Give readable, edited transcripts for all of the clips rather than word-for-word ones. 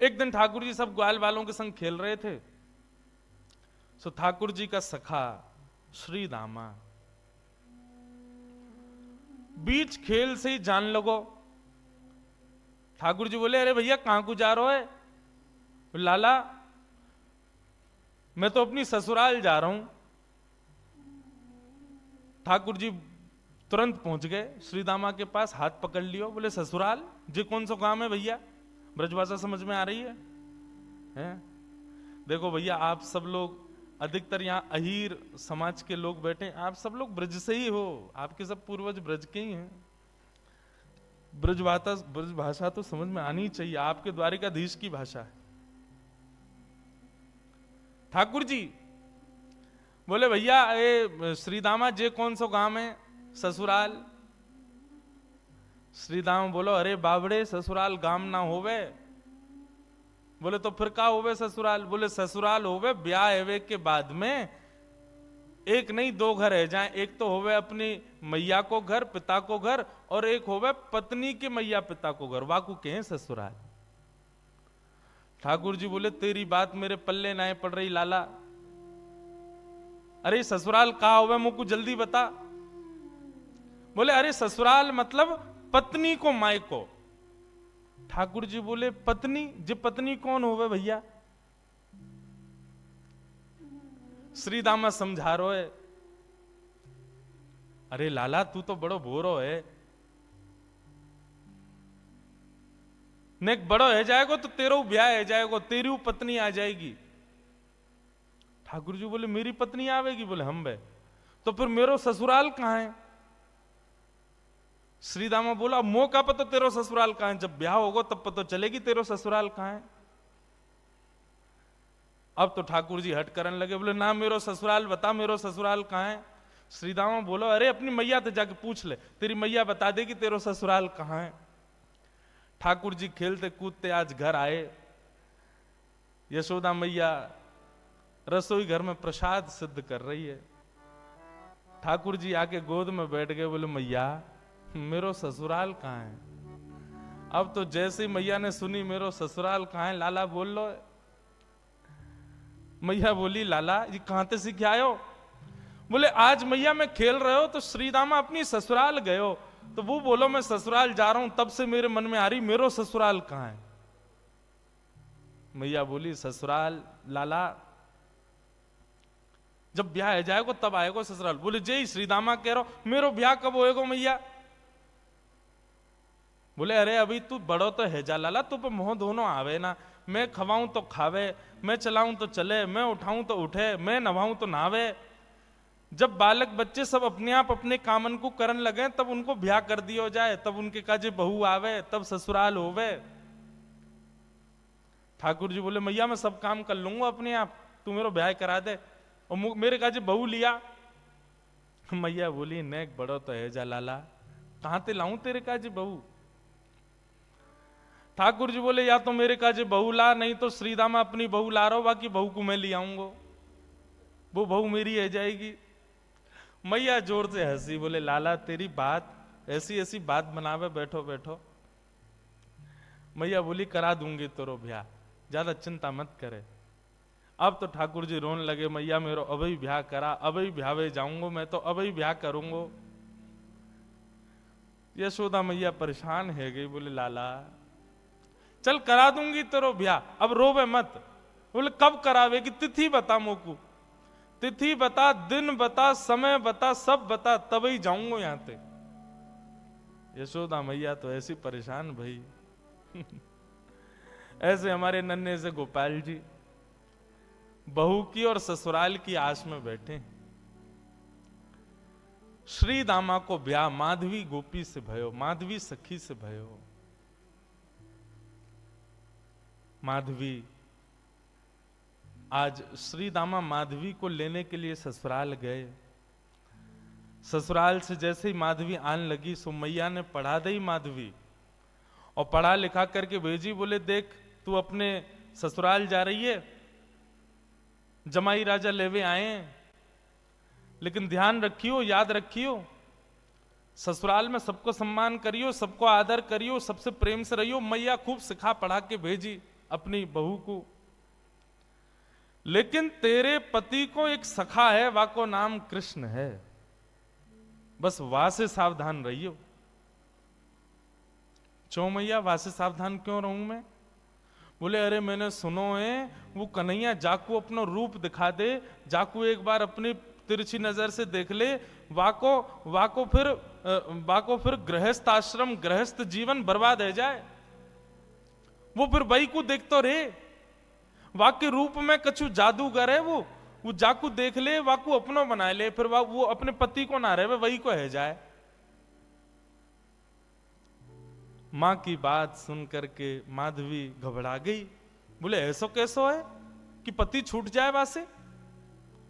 एक दिन ठाकुर जी सब ग्वाल वालों के संग खेल रहे थे। सो ठाकुर जी का सखा श्री दामा बीच खेल से ही जान लगो। ठाकुर जी बोले, अरे भैया कहां को जा रहे है? लाला मैं तो अपनी ससुराल जा रहा हूं। ठाकुर जी तुरंत पहुंच गए श्रीदामा के पास, हाथ पकड़ लियो। बोले, ससुराल जी कौन सा काम है भैया? ब्रजभाषा समझ में आ रही है? देखो भैया, आप सब लोग अधिकतर यहाँ अहीर समाज के लोग बैठे, आप सब लोग ब्रज से ही हो, आपके सब पूर्वज ब्रज के ही हैं। ब्रज भाषा तो समझ में आनी चाहिए, आपके द्वारिकाधीश की भाषा है। ठाकुर जी बोले, भैया ये श्रीदामा जे कौन सा गांव है? ससुराल। श्रीदामा बोलो, अरे बाबड़े ससुराल गांव ना होवे। बोले, तो फिर का होवे ससुराल? बोले, ससुराल होवे ब्याह एवे के बाद में एक नहीं दो घर है जाए, एक तो होवे अपनी मैया को घर, पिता को घर, और एक होवे पत्नी के मैया पिता को घर, वाकू के हैं ससुराल। ठाकुर जी बोले, तेरी बात मेरे पल्ले ना पड़ रही लाला। अरे ससुराल कहा होवे मुझको जल्दी बता। बोले, अरे ससुराल मतलब पत्नी को माई को। ठाकुर जी बोले, पत्नी जी पत्नी कौन होवे भैया? श्रीदामा समझा रो है, अरे लाला तू तो बड़ो भोरो है, नेक बड़ो है जाएगो तो तेरो ब्याह है जाएगो, तेरी पत्नी आ जाएगी। ठाकुर जी बोले, मेरी पत्नी आवेगी? बोले, हम बे तो फिर मेरो ससुराल कहां है? श्रीदामा बोला, मो का पता तेरो ससुराल कहां है, जब ब्याह होगा तब पता चलेगी तेरो ससुराल कहां है। अब तो ठाकुर जी हट करने लगे, बोले, ना मेरो ससुराल बता, मेरो ससुराल कहां है? श्रीदामा बोलो, अरे अपनी मैया तो जाके पूछ ले, तेरी मैया बता देगी तेरो ससुराल कहां है। ठाकुर जी खेलते कूदते आज घर आए। यशोदा मैया रसोई घर में प्रसाद सिद्ध कर रही है। ठाकुर जी आके गोद में बैठ गए, बोले, मैया मेरो ससुराल कहां है? अब तो जैसे ही मैया ने सुनी मेरो ससुराल कहां है, लाला बोल लो। मैया बोली, लाला ये कहां से सीख आयो? बोले, आज मैया मैं खेल रहे हो तो श्रीदामा अपनी ससुराल गए हो, तो वो बोलो मैं ससुराल जा रहा हूं, तब से मेरे मन में आ रही मेरो ससुराल कहां है। मैया बोली, ससुराल लाला जब ब्याह है जाएगा तब आएगा ससुराल। बोले, जय श्रीदामा कह रहा हो, मेरो ब्याह कब होएगा मैया? बोले, अरे अभी तू बड़ो तो है जा लाला, तू पे मोह दोनों आवे ना, मैं खवाऊं तो खावे, मैं चलाऊं तो चले, मैं उठाऊं तो उठे, मैं नवाऊं तो नहावे। जब बालक बच्चे सब अपने आप अपने कामन को करन लगे तब उनको ब्याह कर दियो जाए, तब उनके काजे बहू आवे, तब ससुराल होवे। ठाकुर जी बोले, मैया मैं सब काम कर लूंगा अपने आप, तू मेरा ब्याह करा दे, और मेरे काजे बहू लिया। मैया बोली, नेक बड़ो तो है जा लाला, कहां ते लाऊं तेरे काजे बहू? ठाकुर जी बोले, या तो मेरे काजे बहू ला, नहीं तो श्रीदामा अपनी बहू ला रहा हो, बाकी बहू को मैं ले आऊंगा, वो बहू मेरी है जाएगी। मैया जोर से हंसी, बोले, लाला तेरी बात ऐसी ऐसी बात बनावे, बैठो बैठो। मैया बोली, करा दूंगी तेरो ब्याह, ज्यादा चिंता मत करे। अब तो ठाकुर जी रोने लगे, मैया मेरो अभी ब्याह करा, अभी ब्यावे जाऊंगा, मैं तो अभी ब्याह करूंगा। यशोदा मैया परेशान है गई, बोले, लाला चल करा दूंगी तेरो ब्याह, अब रोवे मत। बोले, कब करावेगी? तिथि बता मोकू, तिथि बता, दिन बता, समय बता, सब बता, तभी जाऊंगा यहां से। यशोदा मैया तो ऐसी परेशान भाई। ऐसे हमारे नन्हे से गोपाल जी बहू की और ससुराल की आस में बैठे। श्री दामा को ब्याह माधवी गोपी से भयो, माधवी सखी से भयो। माधवी आज श्री दामा माधवी को लेने के लिए ससुराल गए। ससुराल से जैसे ही माधवी आने लगी, सो मैया ने पढ़ा दी माधवी, और पढ़ा लिखा करके भेजी। बोले, देख तू अपने ससुराल जा रही है, जमाई राजा लेवे आए, लेकिन ध्यान रखियो, याद रखियो, ससुराल में सबको सम्मान करियो, सबको आदर करियो, सबसे प्रेम से रहियो। मैया खूब सिखा पढ़ा के भेजी। अपनी बहू को। लेकिन तेरे पति को एक सखा है, वाको नाम कृष्ण है, बस वहां से सावधान रहियो। क्यों मैया वहां से सावधान क्यों रहूं मैं? बोले अरे मैंने सुनो है वो कन्हैया जाकू अपना रूप दिखा दे, जाकू एक बार अपनी तिरछी नजर से देख ले, वाको फिर गृहस्थ आश्रम गृहस्थ जीवन बर्बाद है जाए। वो फिर बई को देखतो रे, वाके रूप में कछु जादूगर है वो जाकू देख ले, वाकू अपनो बना ले, फिर वो अपने पति को ना रहे वही को है जाए। मां की बात सुन करके माधवी घबरा गई। बोले ऐसा कैसो है कि पति छूट जाए वासे?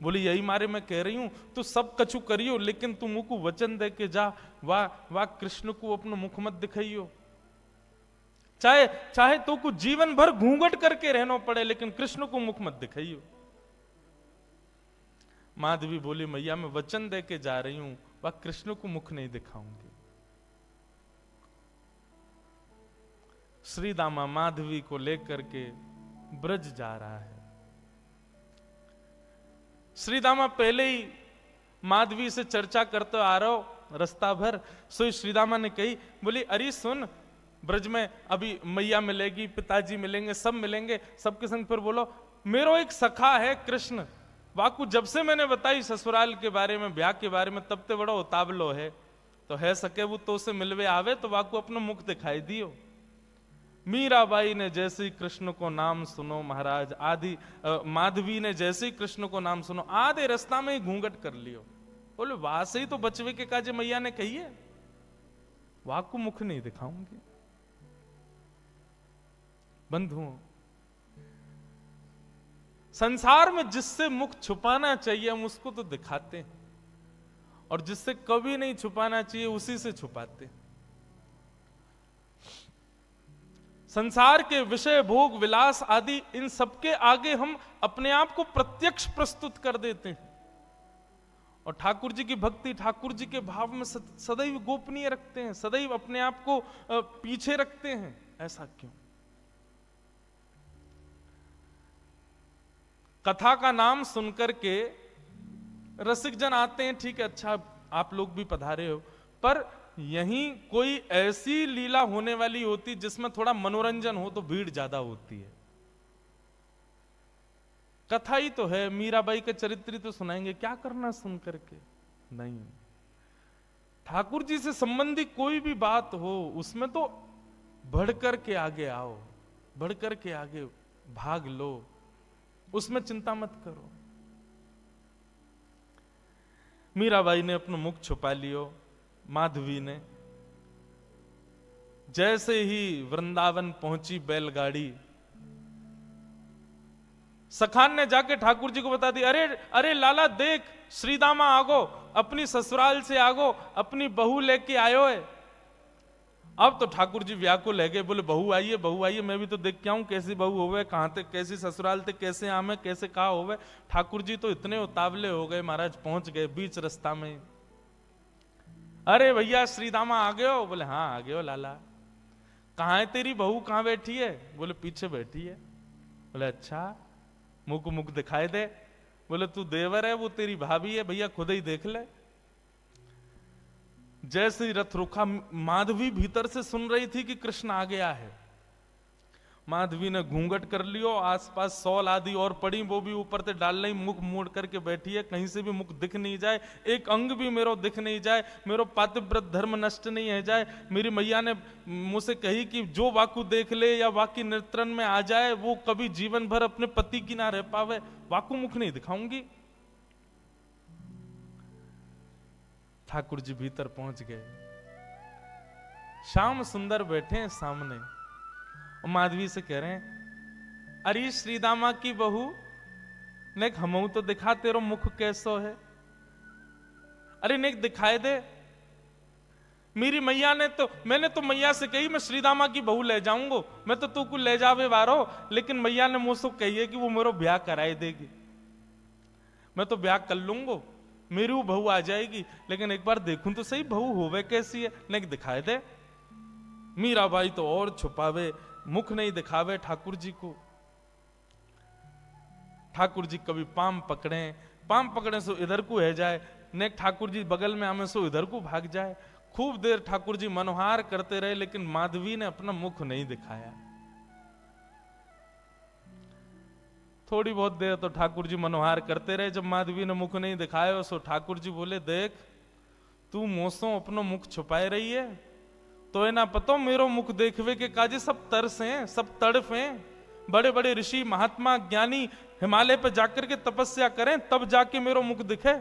बोली यही मारे मैं कह रही हूं तू सब कछु करियो, लेकिन तू मुंह को वचन दे के जा, वाह कृष्ण को अपना मुख मत दिखाइयो। चाहे तो को जीवन भर घूंघट करके रहना पड़े, लेकिन कृष्ण को मुख मत दिखाइयो। माधवी बोली मैया मैं वचन दे के जा रही हूं, वह कृष्ण को मुख नहीं दिखाऊंगी। श्री दामा माधवी को लेकर के ब्रज जा रहा है। श्री दामा पहले ही माधवी से चर्चा करते आ रहा हो रास्ता भर। सो श्रीदामा ने कही, बोली अरे सुन, ब्रज में अभी मैया मिलेगी, पिताजी मिलेंगे, सब मिलेंगे, सबके संग फिर बोलो मेरो एक सखा है कृष्ण, वाकू जब से मैंने बताई ससुराल के बारे में, ब्याह के बारे में, तब ते बड़ा उतावलो है, तो है सके वो तो से मिलवे आवे तो वाकू अपना मुख दिखाई दियो। मीराबाई ने जैसे ही कृष्ण को नाम सुनो महाराज, माधवी ने जैसे ही कृष्ण को नाम सुनो, आधे रास्ता में ही घूंघट कर लियो। बोले वहां से ही तो बचवे के काजे मैया ने कही है, वाकू मुख नहीं दिखाऊंगी। बंधुओं, संसार में जिससे मुख छुपाना चाहिए हम उसको तो दिखाते हैं, और जिससे कभी नहीं छुपाना चाहिए उसी से छुपाते हैं। संसार के विषय भोग विलास आदि इन सबके आगे हम अपने आप को प्रत्यक्ष प्रस्तुत कर देते हैं, और ठाकुर जी की भक्ति, ठाकुर जी के भाव में सदैव गोपनीय रखते हैं, सदैव अपने आप को पीछे रखते हैं। ऐसा क्यों? कथा का नाम सुनकर के रसिक जन आते हैं, ठीक है, अच्छा आप लोग भी पधारे हो, पर यहीं कोई ऐसी लीला होने वाली होती जिसमें थोड़ा मनोरंजन हो तो भीड़ ज्यादा होती है। कथा ही तो है, मीराबाई के चरित्र तो सुनाएंगे, क्या करना सुन करके? नहीं, ठाकुर जी से संबंधी कोई भी बात हो उसमें तो बढ़कर के आगे आओ, बढ़कर के आगे भाग लो, उसमें चिंता मत करो। मीराबाई ने अपना मुख छुपा लियो। माधवी ने जैसे ही वृंदावन पहुंची बैलगाड़ी, सखान ने जाके ठाकुर जी को बता दी, अरे अरे लाला देख, श्रीदामा आगो, अपनी ससुराल से आगो, अपनी बहू लेके आयो है। अब तो ठाकुर जी व्याकुल है गए, बोले बहू आई है, मैं भी तो देख के आऊं कैसी बहू होवे, कहां तक कैसी ससुराल थे, कैसे आमे, कैसे कहा होवे। ठाकुर जी तो इतने उतावले हो गए महाराज, पहुंच गए बीच रास्ता में। अरे भैया श्रीदामा आ गए हो? बोले हाँ आ गए हो लाला। कहाँ है तेरी बहू, कहाँ बैठी है? बोले पीछे बैठी है। बोले अच्छा, मुंह को मुख दिखाई दे। बोले तू देवर है, वो तेरी भाभी है, भैया खुद ही देख ले। जैसे ही रथ रुका, माधवी भीतर से सुन रही थी कि कृष्ण आ गया है। माधवी ने घूंघट कर लियो, आसपास सौल आदि और पड़ी, वो भी ऊपर से डाल नहीं, मुख मोड़ करके बैठी है, कहीं से भी मुख दिख नहीं जाए, एक अंग भी मेरो दिख नहीं जाए, मेरो पातिव्रत धर्म नष्ट नहीं है जाए। मेरी मैया ने मुझसे कही कि जो वाकु देख ले या वाकी नेत्रन में आ जाए वो कभी जीवन भर अपने पति की ना रह पावे, वाकु मुख नहीं दिखाऊंगी। ठाकुर जी भीतर पहुंच गए। श्याम सुंदर बैठे हैं सामने, और माधवी से कह रहे हैं, अरे श्रीदामा की बहू नेक हमऊ तो दिखा, तेरो मुख कैसो है? अरे नेक दिखाए दे। मेरी मैया ने तो, मैंने तो मैया से कही मैं श्रीदामा की बहू ले जाऊंगा, मैं तो तू को ले जावे वारो, लेकिन मैया ने मुझसे कही है कि वो मेरा ब्याह कराए देगी। मैं तो ब्याह कर लूंगा, मेरी वो बहू आ जाएगी, लेकिन एक बार देखूं तो सही बहू होवे कैसी है, नेक दिखाए दे। मीराबाई तो और छुपावे, मुख नहीं दिखावे ठाकुर जी को। ठाकुर जी कभी पाम पकड़े सो इधर को है जाए, ने ठाकुर जी बगल में आमे सो इधर को भाग जाए। खूब देर ठाकुर जी मनोहार करते रहे, लेकिन माधवी ने अपना मुख नहीं दिखाया। थोड़ी बहुत देर तो ठाकुर जी मनोहार करते रहे। जब माधवी ने मुख नहीं दिखाया सो ठाकुर जी बोले, देख तू मोसों अपनो मुख छुपाए रही है, तो है ना पतो मेरो मुख देखवे के काजे सब तरस हैं, सब तड़फ हैं। बड़े बड़े ऋषि महात्मा ज्ञानी हिमालय पर जाकर के तपस्या करें तब जाके मेरो मुख दिखे,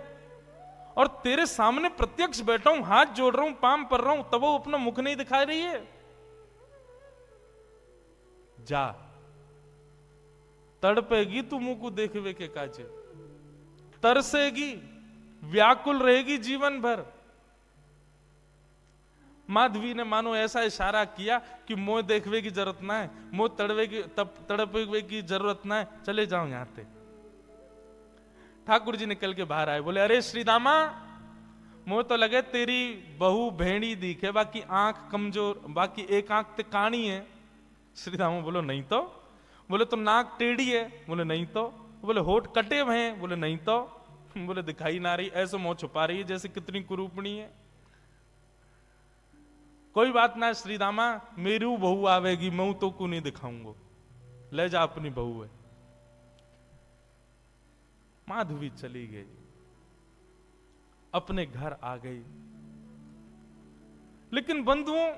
और तेरे सामने प्रत्यक्ष बैठा हूं, हाथ जोड़ रहा हूं, पाम पर रहा हूं, तब वो अपना मुख नहीं दिखा रही है। जा तड़पेगी तू मुंह को देखवे के काजे, तरसेगी, व्याकुल रहेगी जीवन भर। माधवी ने मानो ऐसा इशारा किया कि मोह देखवे की जरूरत ना है, मोह तड़पवे की जरूरत ना है, चले जाओ यहां से। ठाकुर जी निकल के बाहर आए, बोले अरे श्रीदामा, मोह तो लगे तेरी बहू भेड़ी दिखे, बाकी आंख कमजोर, बाकी एक आंख ते काणी है। श्रीदामा बोलो नहीं तो। बोले तो नाक टेढ़ी है, बोले नहीं तो। बोले होठ कटे हुए हैं, बोले नहीं तो। बोले दिखाई ना रही, ऐसे मुंह छुपा रही है जैसे कितनी कुरूपणी है। कोई बात ना श्रीदामा, मेरी बहू आवेगी, मैं तो को नहीं दिखाऊंगा, ले जा अपनी बहू है। माधवी चली गई, अपने घर आ गई। लेकिन बंधुओं,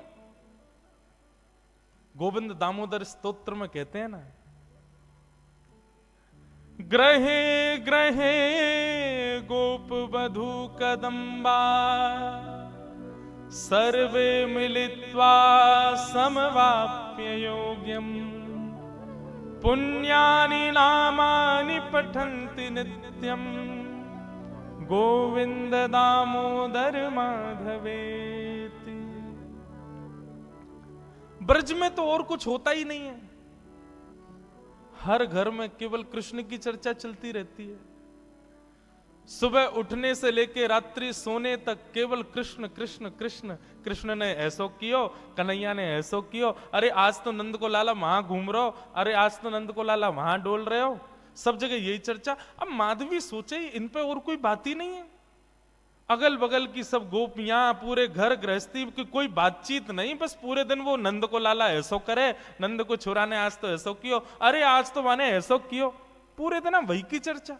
गोविंद दामोदर स्तोत्र में कहते हैं ना, ग्रहे ग्रहे गोप वधू कदम्बा, सर्वे मिलित्वा समवाप्य योग्यम, पुण्यानि नामानि पठन्ति नित्यम, गोविंद दामोदर माधवेति। ब्रज में तो और कुछ होता ही नहीं है, हर घर में केवल कृष्ण की चर्चा चलती रहती है। सुबह उठने से लेके रात्रि सोने तक केवल कृष्ण कृष्ण कृष्ण। कृष्ण ने ऐसो कियो, कन्हैया ने ऐसो कियो, अरे आज तो नंद को लाला वहां घूम रहे हो, अरे आज तो नंद को लाला वहां डोल रहे हो, सब जगह यही चर्चा। अब माधवी सोचे इन पे और कोई बात ही नहीं है, अगल बगल की सब गोपियां, पूरे घर गृहस्थी की कोई बातचीत नहीं, बस पूरे दिन वो नंद को लाला ऐसो करे, नंद को छुरा ने आज तो ऐसो कियो, अरे आज तो माने ऐसो कियो, पूरे दिन वही की चर्चा।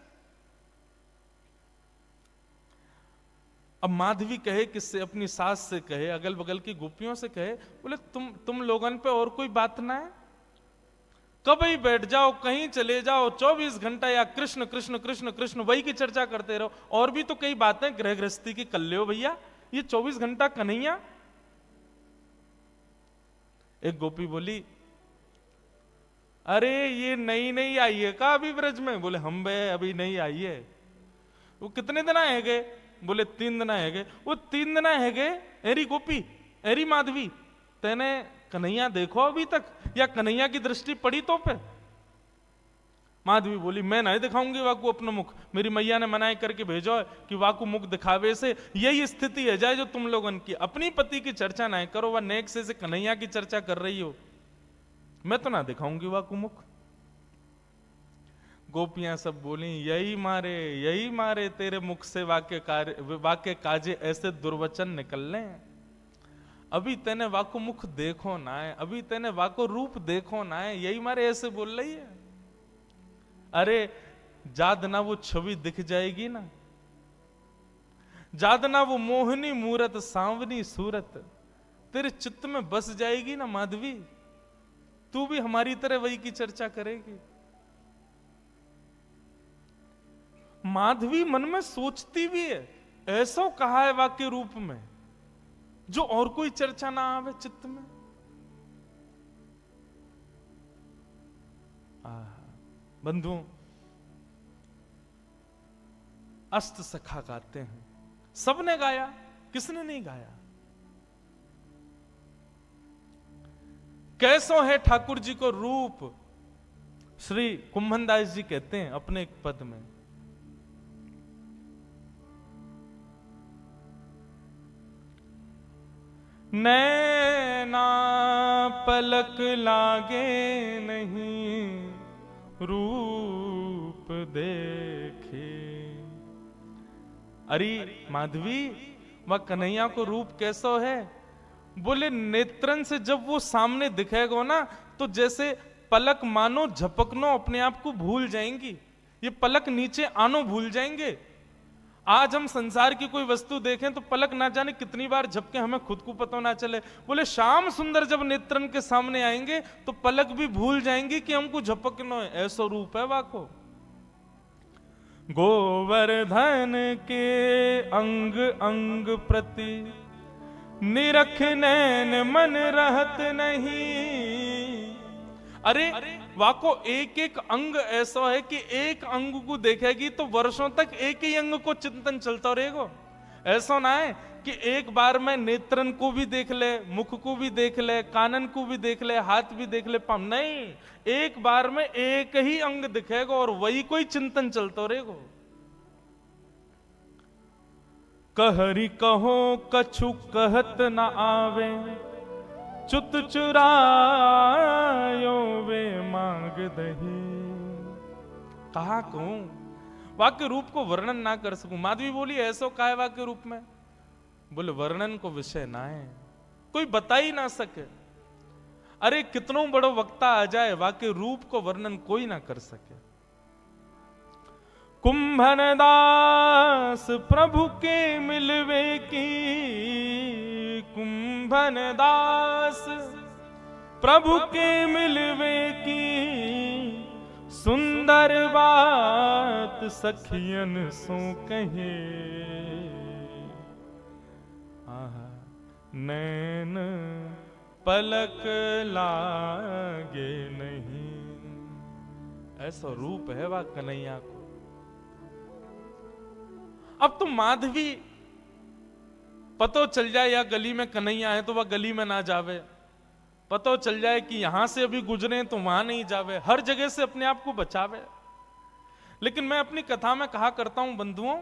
अब माधवी कहे किससे, अपनी सास से कहे, अगल बगल की गोपियों से कहे, बोले तुम लोगन पे और कोई बात ना है, कभी बैठ जाओ, कहीं चले जाओ, 24 घंटा या कृष्ण कृष्ण कृष्ण कृष्ण वही की चर्चा करते रहो। और भी तो कई बातें गृह गृहस्थी की कर लो भैया, ये 24 घंटा कन्हैया। एक गोपी बोली, अरे ये नई नई आई है का अभी ब्रज में? बोले हम बे अभी नहीं आई है। वो कितने दिन आए गए? बोले 3 दिन आए गए। वो 3 दिन आए गए, एरी गोपी, एरी माधवी, तेने कन्हैया देखो अभी तक, या कन्हैया की दृष्टि पड़ी तो पे? माधवी बोली, मैं नहीं दिखाऊंगी वाकू अपना मुख, मेरी मैया ने मनाई करके भेजो है कि वाकू मुख दिखावे से यही स्थिति है जाए जो तुम लोगन की, अपनी पति की चर्चा नहीं करो, वह नेक से कन्हैया की चर्चा कर रही हो, मैं तो ना दिखाऊंगी वाकू मुख। गोपियां सब बोली, यही मारे तेरे मुख से वाक्य काजे ऐसे दुर्वचन निकलने, अभी तेने वाको मुख देखो ना है, अभी तेने वाको रूप देखो ना है, यही मारे ऐसे बोल रही है। अरे जाद ना वो छवि दिख जाएगी ना, जाद ना वो मोहनी मूरत सांवनी सूरत तेरे चित्त में बस जाएगी ना माधवी, तू भी हमारी तरह वही की चर्चा करेगी। माधवी मन में सोचती भी है, ऐसा कहा है वाक्य रूप में जो और कोई चर्चा ना आवे चित्त में। बंधुओं, अष्ट सखा गाते हैं, सबने गाया, किसने नहीं गाया? कैसो है ठाकुर जी को रूप, श्री कुंभनदास जी कहते हैं अपने एक पद में, नैना पलक लागे नहीं, रूप देखे। अरे माधवी, वह कन्हैया को रूप कैसो है? बोले नेत्रन से जब वो सामने दिखेगा ना, तो जैसे पलक मानो झपकनो अपने आप को भूल जाएंगी, ये पलक नीचे आनो भूल जाएंगे। आज हम संसार की कोई वस्तु देखें तो पलक ना जाने कितनी बार झपके, हमें खुद को पता ना चले। बोले श्याम सुंदर जब नेत्रन के सामने आएंगे तो पलक भी भूल जाएंगी कि हमको झपकनो है। ऐसा रूप है वाको। गोवर्धन के अंग अंग प्रति, निरख नैन मन रहत नहीं। अरे वाको एक एक अंग ऐसा है कि एक अंग को देखेगी तो वर्षों तक एक ही अंग को चिंतन चलता रहेगा। ऐसा ना है कि एक बार में नेत्रन को भी देख ले, मुख को भी देख ले, कानन को भी देख ले, हाथ भी देख ले, पाँव नहीं, एक बार में एक ही अंग दिखेगा और वही कोई चिंतन चलता रहेगा। कहरी कहो कछु कहत न आवे, चुत चुरायो वे मांग दही। कहा कहूं, वाक्य रूप को वर्णन ना कर सकूं। माधवी बोली ऐसो काय वाक्य रूप में? बोले वर्णन को विषय ना है, कोई बता ही ना सके। अरे कितनों बड़ो वक्ता आ जाए, वाक्य रूप को वर्णन कोई ना कर सके। कुंभन दास प्रभु के मिलवे की, कुंभन दास प्रभु के मिलवे की, सुंदर बात सखियन सो कहे। आहा नैन पलक लागे नहीं। ऐसा रूप है वह कन्हैया को। अब तो माधवी पतो चल जाए या गली में कन्हैया है तो वह गली में ना जावे, पतो चल जाए कि यहां से अभी गुजरे तो वहां नहीं जावे, हर जगह से अपने आप को बचावे। लेकिन मैं अपनी कथा में कहा करता हूं बंधुओं,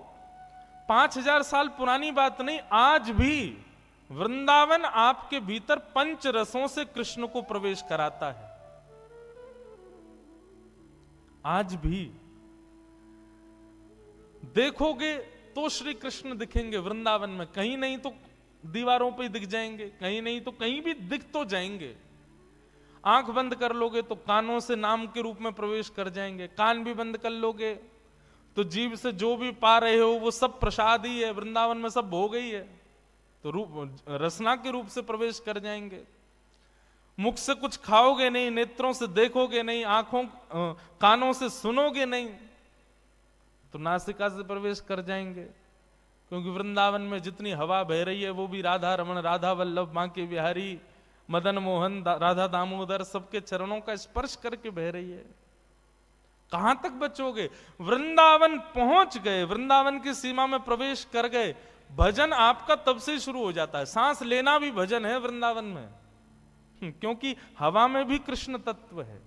5000 साल पुरानी बात नहीं, आज भी वृंदावन आपके भीतर पंच रसों से कृष्ण को प्रवेश कराता है। आज भी देखोगे तो श्री कृष्ण दिखेंगे वृंदावन में, कहीं नहीं तो दीवारों पे दिख जाएंगे, कहीं नहीं तो कहीं भी दिख तो जाएंगे। आंख बंद कर लोगे तो कानों से नाम के रूप में प्रवेश कर जाएंगे, कान भी बंद कर लोगे तो जीभ से जो भी पा रहे हो वो सब प्रसाद ही है, वृंदावन में सब भोग ही है, तो रूप रसना के रूप से प्रवेश कर जाएंगे। मुख से कुछ खाओगे नहीं, नेत्रों से देखोगे नहीं, आंखों कानों से सुनोगे नहीं, तो नासिका से प्रवेश कर जाएंगे। क्योंकि वृंदावन में जितनी हवा बह रही है वो भी राधा रमण, राधा वल्लभ, बांके बिहारी, मदन मोहन, राधा दामोदर सबके चरणों का स्पर्श करके बह रही है। कहां तक बचोगे? वृंदावन पहुंच गए, वृंदावन की सीमा में प्रवेश कर गए, भजन आपका तब से शुरू हो जाता है। सांस लेना भी भजन है वृंदावन में, क्योंकि हवा में भी कृष्ण तत्व है।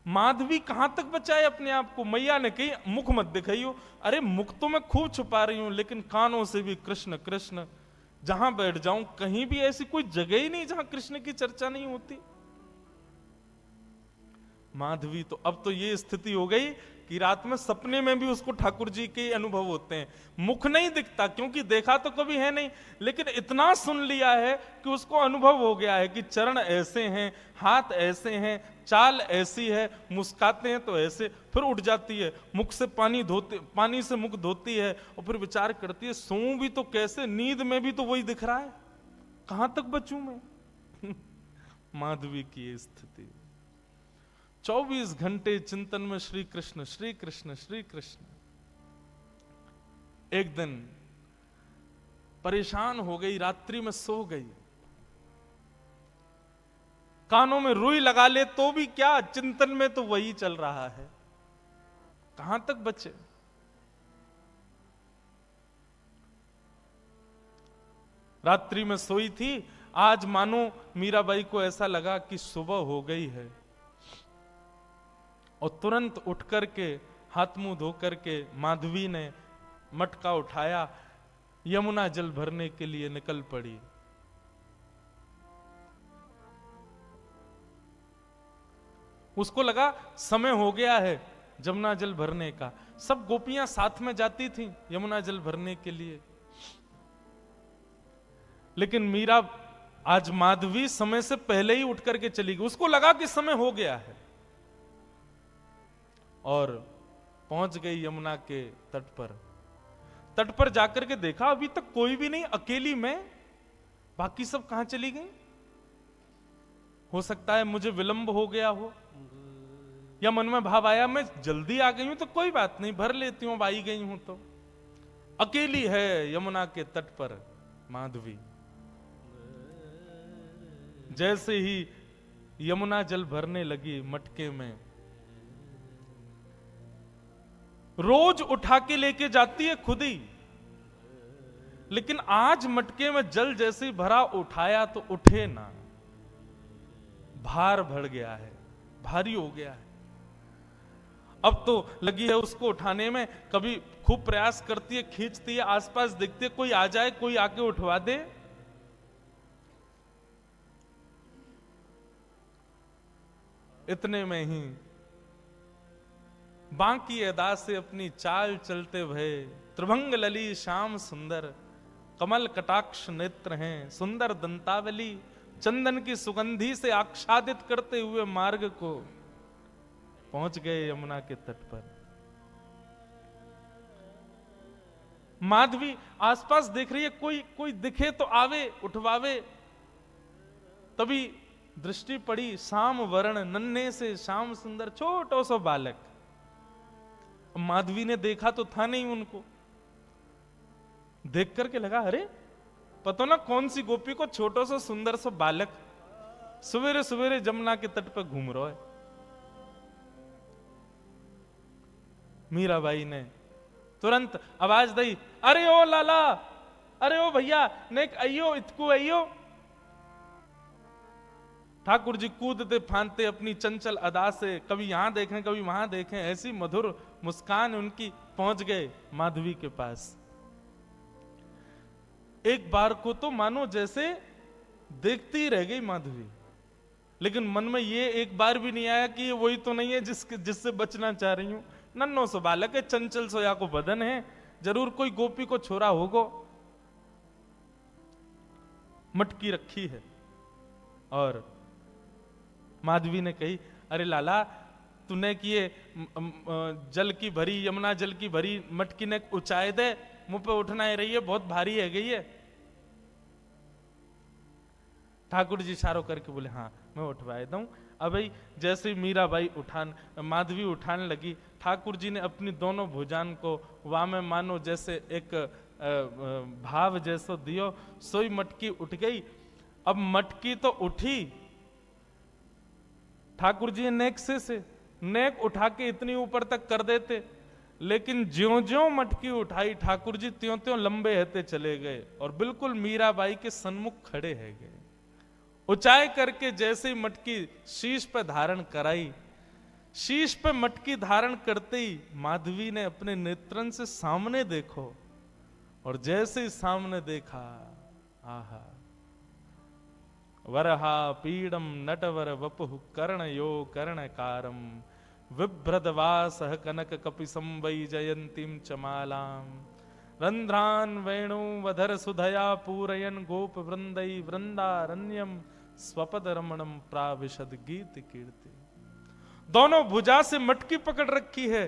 माधवी कहां तक बचाए अपने आप को? मैया ने कही मुख मत दिखाइयो। अरे मुख तो मैं खूब छुपा रही हूं, लेकिन कानों से भी कृष्ण कृष्ण। जहां बैठ जाऊं कहीं भी ऐसी कोई जगह ही नहीं जहां कृष्ण की चर्चा नहीं होती। माधवी तो अब तो ये स्थिति हो गई कि रात में सपने में भी उसको ठाकुर जी के अनुभव होते हैं। मुख नहीं दिखता क्योंकि देखा तो कभी है नहीं, लेकिन इतना सुन लिया है कि उसको अनुभव हो गया है कि चरण ऐसे हैं, हाथ ऐसे हैं, चाल ऐसी है, मुस्काते हैं तो ऐसे, फिर उठ जाती है, मुख से पानी से मुख धोती है और फिर विचार करती है सोऊं भी तो कैसे, नींद में भी तो वही दिख रहा है, कहां तक बचूं मैं। माधवी की ये स्थिति। 24 घंटे चिंतन में श्री कृष्ण श्री कृष्ण श्री कृष्ण। एक दिन परेशान हो गई, रात्रि में सो गई, कानों में रुई लगा ले तो भी क्या, चिंतन में तो वही चल रहा है, कहां तक बचे। रात्रि में सोई थी, आज मानो मीराबाई को ऐसा लगा कि सुबह हो गई है, और तुरंत उठ करके हाथ मुंह धो करके माधवी ने मटका उठाया, यमुना जल भरने के लिए निकल पड़ी। उसको लगा समय हो गया है यमुना जल भरने का। सब गोपियां साथ में जाती थीं यमुना जल भरने के लिए, लेकिन मीरा आज माधवी समय से पहले ही उठ करके चली गई। उसको लगा कि समय हो गया है, और पहुंच गई यमुना के तट पर। तट पर जाकर के देखा अभी तक कोई भी नहीं, अकेली मैं, बाकी सब कहां चली गई। हो सकता है मुझे विलंब हो गया हो, या मन में भाव आया मैं जल्दी आ गई हूं तो कोई बात नहीं, भर लेती हूं, अब आई गई हूं तो। अकेली है यमुना के तट पर माधवी। जैसे ही यमुना जल भरने लगी मटके में, रोज उठा के लेके जाती है खुद ही, लेकिन आज मटके में जल जैसे ही भरा, उठाया तो उठे ना, भार बढ़ गया है, भारी हो गया है। अब तो लगी है उसको उठाने में, कभी खूब प्रयास करती है, खींचती है, आसपास देखती है कोई आ जाए, कोई आके उठवा दे। इतने में ही बांकी अदा से अपनी चाल चलते भये, त्रिभंग लली श्याम सुंदर, कमल कटाक्ष नेत्र हैं, सुंदर दंतावली, चंदन की सुगंधी से आच्छादित करते हुए मार्ग को पहुंच गए यमुना के तट पर। माधवी आसपास देख रही है, कोई दिखे तो आवे, उठवावे। तभी दृष्टि पड़ी श्याम वर्ण, नन्हे से श्याम सुंदर छोटो सो बालक। माधवी ने देखा तो था नहीं उनको, देख करके लगा अरे पता ना कौन सी गोपी को छोटो सो सुंदर सो बालक सवेरे सवेरे जमुना के तट पर घूम रहा है। मीराबाई ने तुरंत आवाज दी, अरे ओ लाला, अरे ओ भैया, नेक अयो इतकू अयो। ठाकुर जी कूदते फांदते अपनी चंचल अदा से, कभी यहां देखें कभी वहां देखें, ऐसी मधुर मुस्कान उनकी, पहुंच गए माधवी के पास। एक बार को तो मानो जैसे देखती रह गई माधवी, लेकिन मन में ये एक बार भी नहीं आया कि ये वही तो नहीं है जिससे बचना चाह रही हूं। नन्नो सो बालक है, चंचल सोया को बदन है, जरूर कोई गोपी को छोरा होगो। मटकी रखी है और माधवी ने कही, अरे लाला तूने किए जल की भरी, यमुना जल की भरी मटकी ने ऊंचाई दे, मुंह पे उठना ही रही है, बहुत भारी है गई है। ठाकुर जी इशारों करके बोले हाँ मैं उठवाए दूं। अब भाई जैसे मीराबाई माधवी उठाने लगी, ठाकुर जी ने अपनी दोनों भुजान को वामे मानो जैसे एक भाव जैसो दियो, सोई मटकी उठ गई। अब मटकी तो उठी, ठाकुर जी नेक से नेक उठा के इतनी ऊपर तक कर देते, लेकिन ज्यों ज्यों मटकी उठाई ठाकुर जी त्यों त्यों लंबे रहते चले गए और बिल्कुल मीराबाई के सन्मुख खड़े है गए। ऊंचाई करके जैसे ही मटकी शीश पे धारण कराई, शीश पे मटकी धारण करते ही माधवी ने अपने नेत्रन से सामने देखो, और जैसे ही सामने देखा, आहा, वरहा पीडम नटवर वपुः कर्णयो कर्णकारम, विभ्रदवास कनक कपिसं वै जयंतीं चमालां, रंध्रान वेणु वधर सुधया पूरयन गोप वृंदै वृंदारण्यम स्वपद रमणम प्राविशद गीत कीर्ति। दोनों भुजा से मटकी पकड़ रखी है,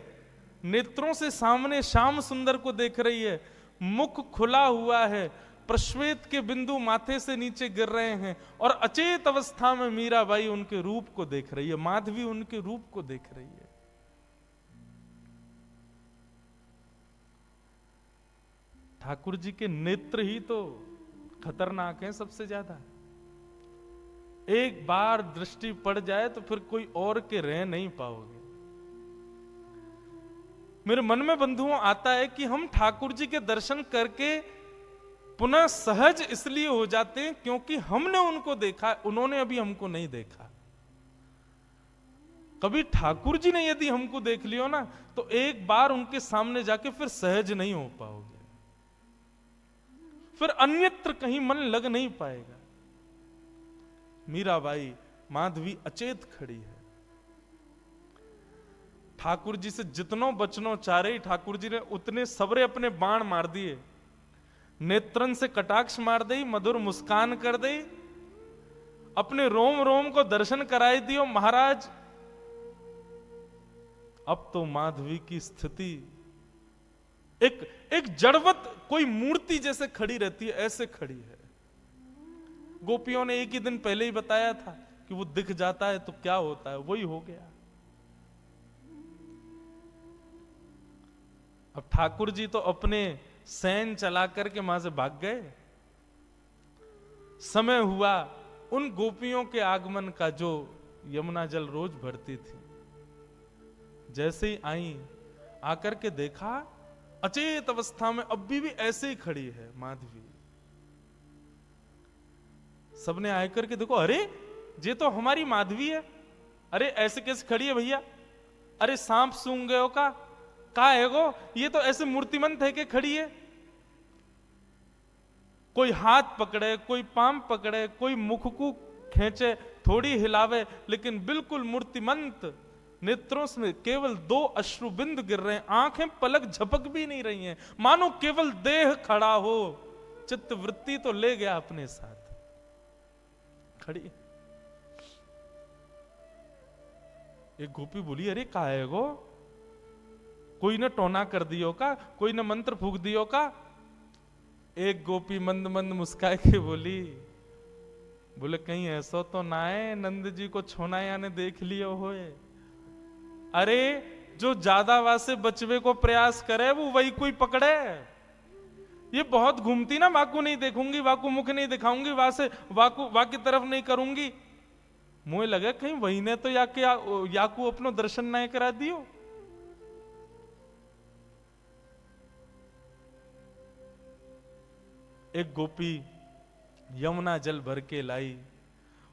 नेत्रों से सामने श्याम सुंदर को देख रही है, मुख खुला हुआ है, प्रश्वेत के बिंदु माथे से नीचे गिर रहे हैं, और अचेत अवस्था में मीराबाई उनके रूप को देख रही है, माधवी उनके रूप को देख रही है। ठाकुर जी के नेत्र ही तो खतरनाक हैं सबसे ज्यादा। एक बार दृष्टि पड़ जाए तो फिर कोई और के रह नहीं पाओगे। मेरे मन में बंधुओं आता है कि हम ठाकुर जी के दर्शन करके पुनः सहज इसलिए हो जाते हैं क्योंकि हमने उनको देखा, उन्होंने अभी हमको नहीं देखा। कभी ठाकुर जी ने यदि हमको देख लियो ना, तो एक बार उनके सामने जाके फिर सहज नहीं हो पाओगे। फिर अन्यत्र कहीं मन लग नहीं पाएगा। मीराबाई माधवी अचेत खड़ी है। ठाकुर जी से जितनों बचनों चारे ही ठाकुर जी ने उतने सबरे अपने बाण मार दिए, नेत्रन से कटाक्ष मार दी, मधुर मुस्कान कर दी, अपने रोम रोम को दर्शन कराई दियो। महाराज अब तो माधवी की स्थिति एक जड़वत कोई मूर्ति जैसे खड़ी रहती है, ऐसे खड़ी है। गोपियों ने एक ही दिन पहले ही बताया था कि वो दिख जाता है तो क्या होता है, वही हो गया। अब ठाकुर जी तो अपने सैन चला करके वहां से भाग गए। समय हुआ उन गोपियों के आगमन का जो यमुना जल रोज भरती थी। जैसे ही आई, आकर के देखा अचेत अवस्था में अभी भी ऐसे ही खड़ी है माधवी। सबने आकर के देखो, अरे ये तो हमारी माधवी है। अरे ऐसे कैसे खड़ी है भैया? अरे सांप सूंघ गए हो का है गो? ये तो ऐसे मूर्तिमंत है कि खड़ी है। कोई हाथ पकड़े, कोई पाम पकड़े, कोई मुख को खींचे, थोड़ी हिलावे, लेकिन बिल्कुल मूर्तिमंत। नेत्रों से केवल 2 अश्रुबिंद गिर रहे हैं, आंखें पलक झपक भी नहीं रही हैं, मानो केवल देह खड़ा हो। चित्त वृत्ति तो ले गया अपने साथ, खड़ी। एक गोपी बोली, अरे का है गो? कोई ने टोना कर दियो का? कोई ने मंत्र फूक दियो का? एक गोपी मंद मंद मुस्काए के बोली, बोले कहीं ऐसा तो ना है नंद जी को छोनाया ने देख लियो होए। अरे जो ज्यादा वासे बचवे को प्रयास करे वो वही कोई पकड़े। ये बहुत घूमती ना, वाकू नहीं देखूंगी, वाकू मुख नहीं दिखाऊंगी, वासे वाकू की तरफ नहीं करूंगी। मुझे लगे कहीं वही ने तो याकू अपनो दर्शन नहीं करा दियो। एक गोपी यमुना जल भर के लाई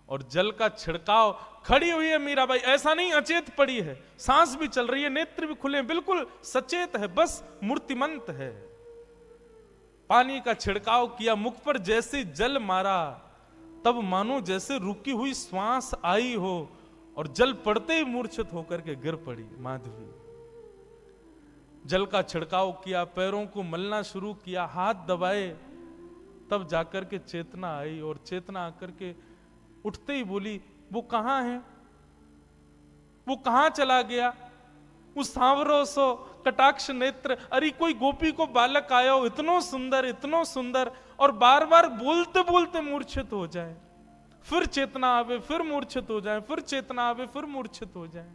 और जल का छिड़काव, खड़ी हुई है मीराबाई। ऐसा नहीं अचेत पड़ी है, सांस भी चल रही है, नेत्र भी खुले, बिल्कुल सचेत है, बस मूर्तिमंत है। पानी का छिड़काव किया, मुख पर जैसे जल मारा तब मानो जैसे रुकी हुई श्वास आई हो, और जल पड़ते ही मूर्छित होकर के गिर पड़ी माधवी। जल का छिड़काव किया, पैरों को मलना शुरू किया, हाथ दबाए, तब जाकर के चेतना आई। और चेतना आकर के उठते ही बोली, वो कहां है? वो कहां चला गया? उस सांवरो सो कटाक्ष नेत्र, अरे कोई गोपी को बालक आया हो, इतनो सुंदर, और बार बार बोलते बोलते मूर्छित हो जाए, फिर चेतना आवे, फिर मूर्छित हो जाए, फिर चेतना आवे, फिर मूर्छित हो जाए।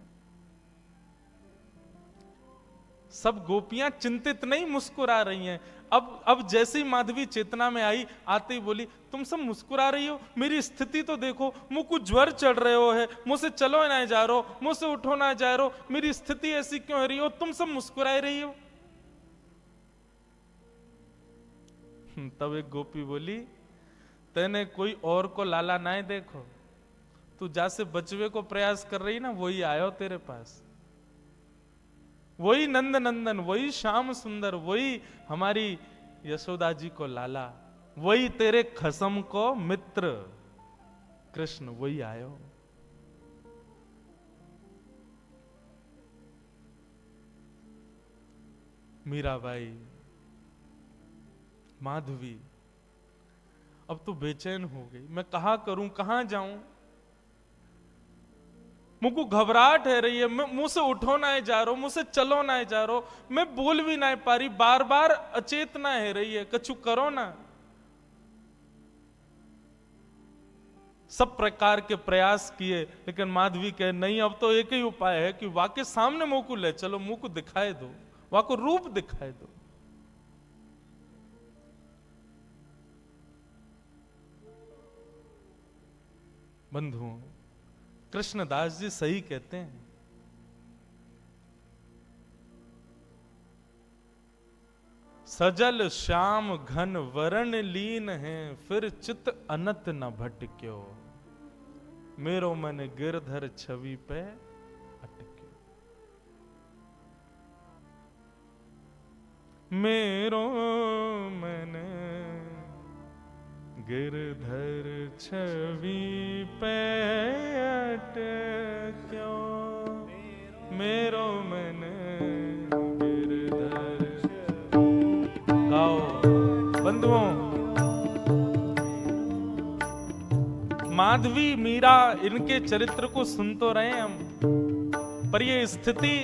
सब गोपियां चिंतित नहीं, मुस्कुरा रही हैं। अब जैसे ही माधवी चेतना में आई, आते ही बोली, तुम सब मुस्कुरा रही हो, मेरी स्थिति तो देखो, मुझ को ज्वर चढ़ रहे हो है, मुझसे चलो ना जा रहे हो, मुझसे उठो ना जा रहे हो, मेरी स्थिति ऐसी क्यों हो रही हो? तुम सब मुस्कुरा रही हो। तब एक गोपी बोली, तेने कोई और को लाला ना देखो, तू जैसे बचवे को प्रयास कर रही ना, वही आयो तेरे पास, वही नंद नंदन, वही श्याम सुंदर, वही हमारी यशोदा जी को लाला, वही तेरे खसम को मित्र कृष्ण, वही आयो। मीराबाई, माधवी अब तो बेचैन हो गई, मैं कहां करूं, कहां जाऊं? मुझको घबराहट है रही है, मैं मुंह से उठो ना जा रहा, मुझसे चलो ना जा रहा, मैं बोल भी ना पा रही, बार बार अचेतना है रही है, कछु करो ना। सब प्रकार के प्रयास किए, लेकिन माधवी कहे नहीं, अब तो एक ही उपाय है कि वाके सामने मुंह को ले चलो, मुंह को दिखाए दो, वाको रूप दिखाए दो। बंधुओं, कृष्णदास जी सही कहते हैं, सजल श्याम घन वरण लीन है, फिर चित अनत न भटक्यो, मेरो मन गिरधर छवि पे अटक्यो। मेरो मन गिरधर छवि पे अटक्यो मेरो मन गिरधर। गाओ बंधुओं, माधवी मीरा इनके चरित्र को सुन तो रहे हैं हम, पर ये स्थिति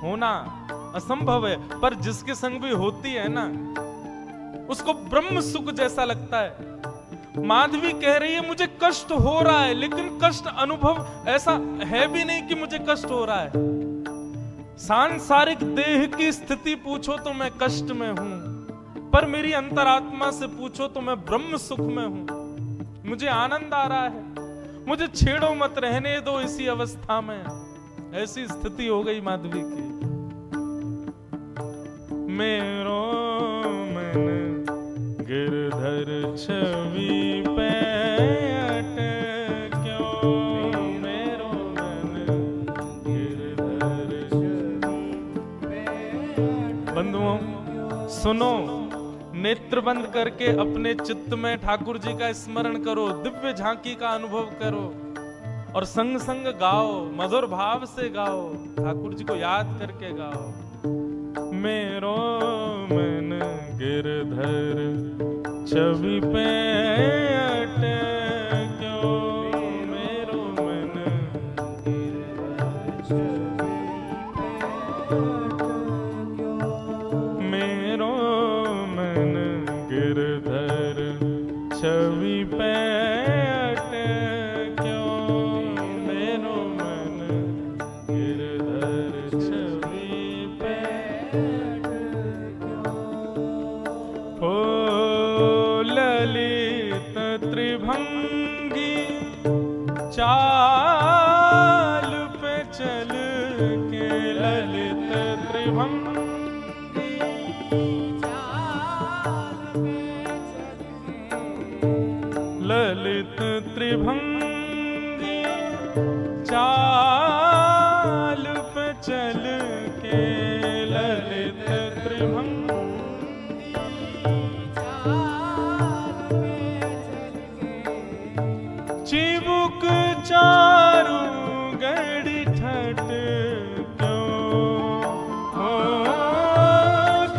होना असंभव है। पर जिसके संग भी होती है ना, उसको ब्रह्म सुख जैसा लगता है। माधवी कह रही है मुझे कष्ट हो रहा है, लेकिन कष्ट अनुभव ऐसा है भी नहीं कि मुझे कष्ट हो रहा है। सांसारिक देह की स्थिति पूछो तो मैं कष्ट में हूं, पर मेरी अंतरात्मा से पूछो तो मैं ब्रह्म सुख में हूं। मुझे आनंद आ रहा है, मुझे छेड़ो मत, रहने दो इसी अवस्था में। ऐसी स्थिति हो गई माधवी की। मेरो मन गिरधर छवि पे अटक्यो, मेरो मन गिरधर छवि पे। बंधुओं सुनो, नेत्र बंद करके अपने चित्त में ठाकुर जी का स्मरण करो, दिव्य झांकी का अनुभव करो और संग संग गाओ, मधुर भाव से गाओ, ठाकुर जी को याद करके गाओ। मेरो मन गिरधर छवि पे अटक्यो, मेरो मन गिरधर छवि पे अटक्यो, मेरो मन गिरधर छवि पे अटक्यो, मेरो मन गिरधर छवि पे अटक्यो। ओ ललित त्रिभंगी चाल पे चल के, ललित त्रिभंगी ललित त्रिभंगी चाल पे चल के, ललित त्रिभंगी चाल पे चल के, चिबुक चारू गड़ी ठट क्यों, हो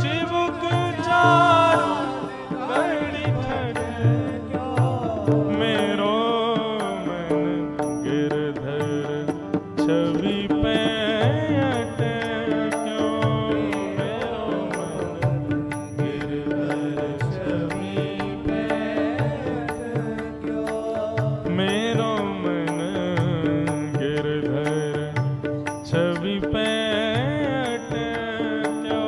चिबुक चारू गड़ी ठट क्यों, मेरो मन गिरधर छवि पे अटक्यो, मेरो मन गिरधर छवि पे अटक्यो, मेरो मन गिरधर छवि पे अटक्यो,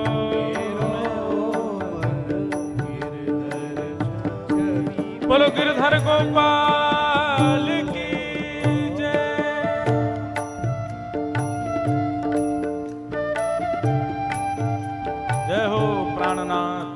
बोलो गिरधर गोपाल की जय। जय हो प्राणनाथ।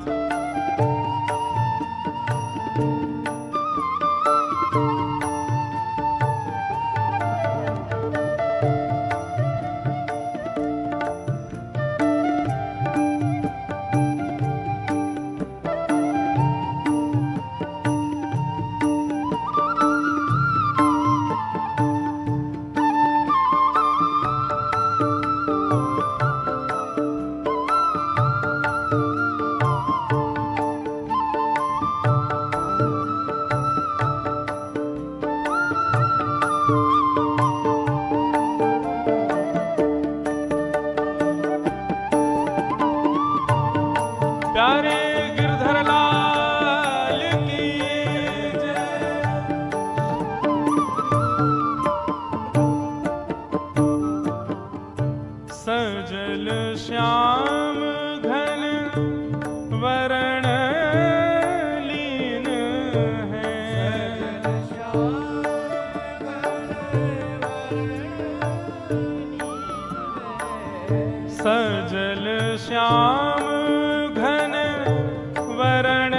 प्यारे गिरधर लाल की जय। सजल श्याम घन वरण लीन है, सजल श्याम घन वरण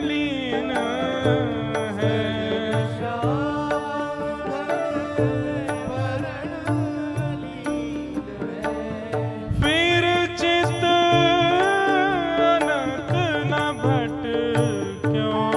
लीन है, फिर चित अनंत न भट क्यों,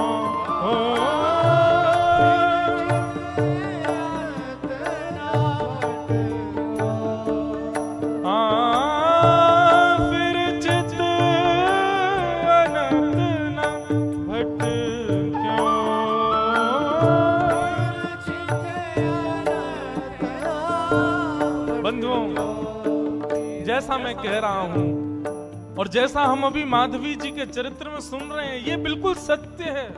क्यों, जैसा मैं कह रहा हूं और जैसा हम अभी माधवी जी के चरित्र में सुन रहे हैं, ये बिल्कुल सत्य है।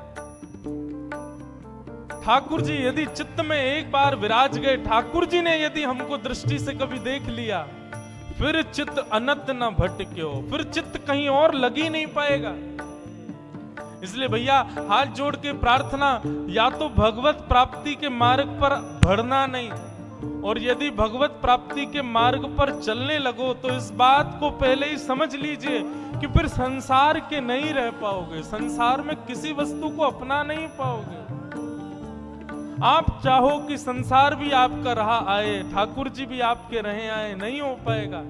ठाकुर जी यदि चित्त में एक बार विराज गए, ठाकुर जी ने यदि हमको दृष्टि से कभी देख लिया, फिर चित्त अनंत न भटक्यो, फिर चित्त कहीं और लग ही नहीं पाएगा। इसलिए भैया हाथ जोड़ के प्रार्थना, या तो भगवत प्राप्ति के मार्ग पर बढ़ना नहीं, और यदि भगवत प्राप्ति के मार्ग पर चलने लगो तो इस बात को पहले ही समझ लीजिए कि फिर संसार के नहीं रह पाओगे, संसार में किसी वस्तु को अपना नहीं पाओगे। आप चाहो कि संसार भी आपका रहा आए, ठाकुर जी भी आपके रहे आए, नहीं हो पाएगा।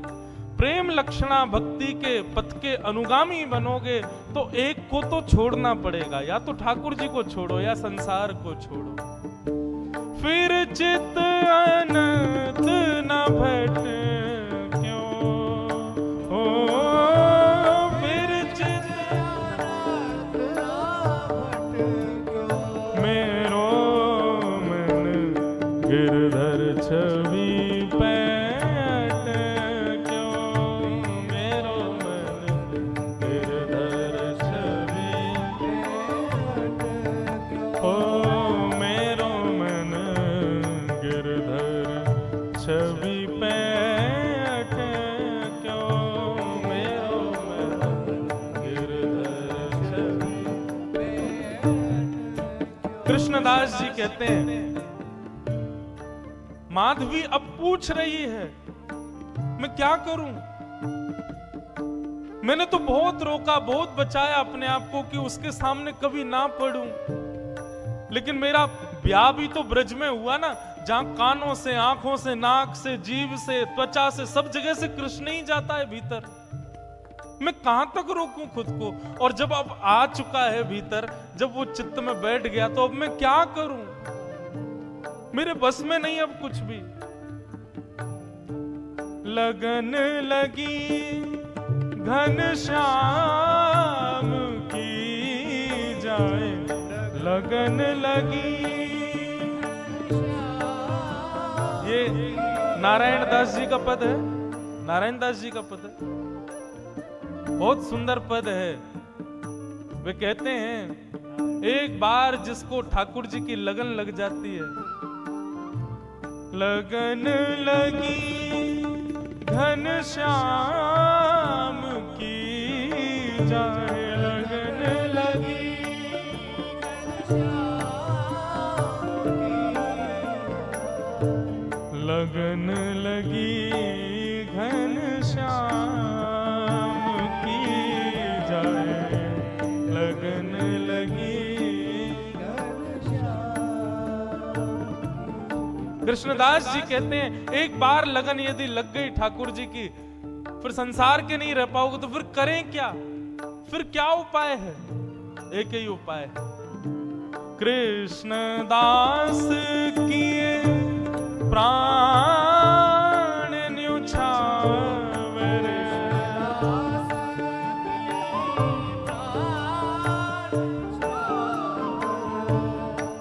प्रेम लक्षणा भक्ति के पथ के अनुगामी बनोगे तो एक को तो छोड़ना पड़ेगा, या तो ठाकुर जी को छोड़ो या संसार को छोड़ो। फिर चित्त अनंत न भटक्यो, ओ फिर चित्त मेरो मन गिरधर छवि पैठ क्यों, मेरो मन गिरधर छवि ओ मेरो मन गिरधर छवि पैठ क्यों, मेरो मन गिरधर छवि। कृष्णदास जी कहते हैं, माधवी अब पूछ रही है मैं क्या करूं, मैंने तो बहुत रोका, बहुत बचाया अपने आप को कि उसके सामने कभी ना पड़ूं, लेकिन मेरा ब्याह भी तो ब्रज में हुआ ना, जहां कानों से, आंखों से, नाक से, जीभ से, त्वचा से, सब जगह से कृष्ण ही जाता है भीतर। मैं कहां तक रोकूं खुद को, और जब अब आ चुका है भीतर, जब वो चित्त में बैठ गया तो अब मैं क्या करूं, मेरे बस में नहीं अब कुछ भी। लगन लगी घनश्याम की जाए, लगन लगी। ये नारायण दास जी का पद है, नारायण दास जी का पद है, बहुत सुंदर पद है। वे कहते हैं, एक बार जिसको ठाकुर जी की लगन लग जाती है, लगन लगी घनश्याम की जाए, लगन लगी लगन लगी घनश्याम की जाए, लगन लगी। कृष्णदास जी कहते हैं, एक बार लगन यदि लग गई ठाकुर जी की, फिर संसार के नहीं रह पाओगे, तो फिर करें क्या, फिर क्या उपाय है? एक ही उपाय है, कृष्णदास किए प्राण न्युछावर,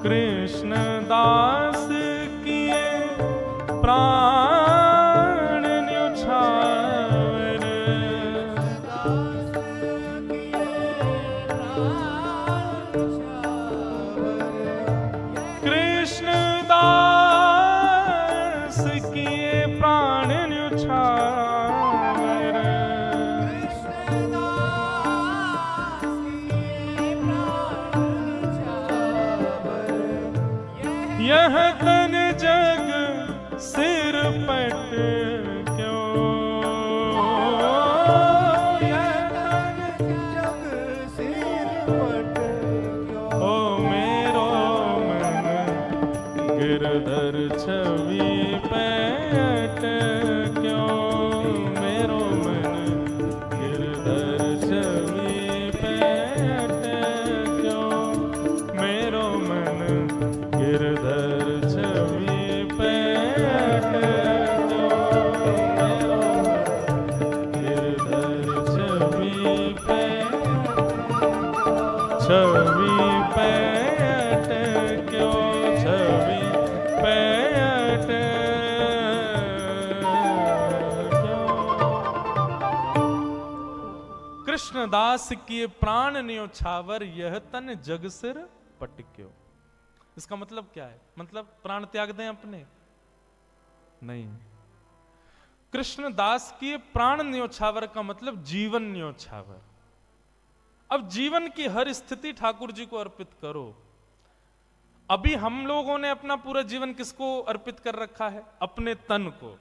कृष्णदास किए प्राण न्युछावर, कृष्णदास किए प्राण न्युछावर, यह तन जग सिर पट क्यों, यह तन जग सिर पट क्यों, ओ मेरो मन गिरधर छवि पैठ क्यों, मेरो मन गिरधर छवि पैठ क्यों, मेरो मन गिरधर छवि पैठ क्यों, मेरो गिरधर छवि पैठ, छवि पैठ क्यों, छवि पैठ कृष्णदास किए प्राण न्योछावर, यह तन जग सिर पटक्यो। इसका मतलब क्या है? मतलब प्राण त्याग दें अपने? नहीं। कृष्णदास किए प्राण न्योछावर का मतलब जीवन न्योछावर। अब जीवन की हर स्थिति ठाकुर जी को अर्पित करो। अभी हम लोगों ने अपना पूरा जीवन किसको अर्पित कर रखा है? अपने तन को।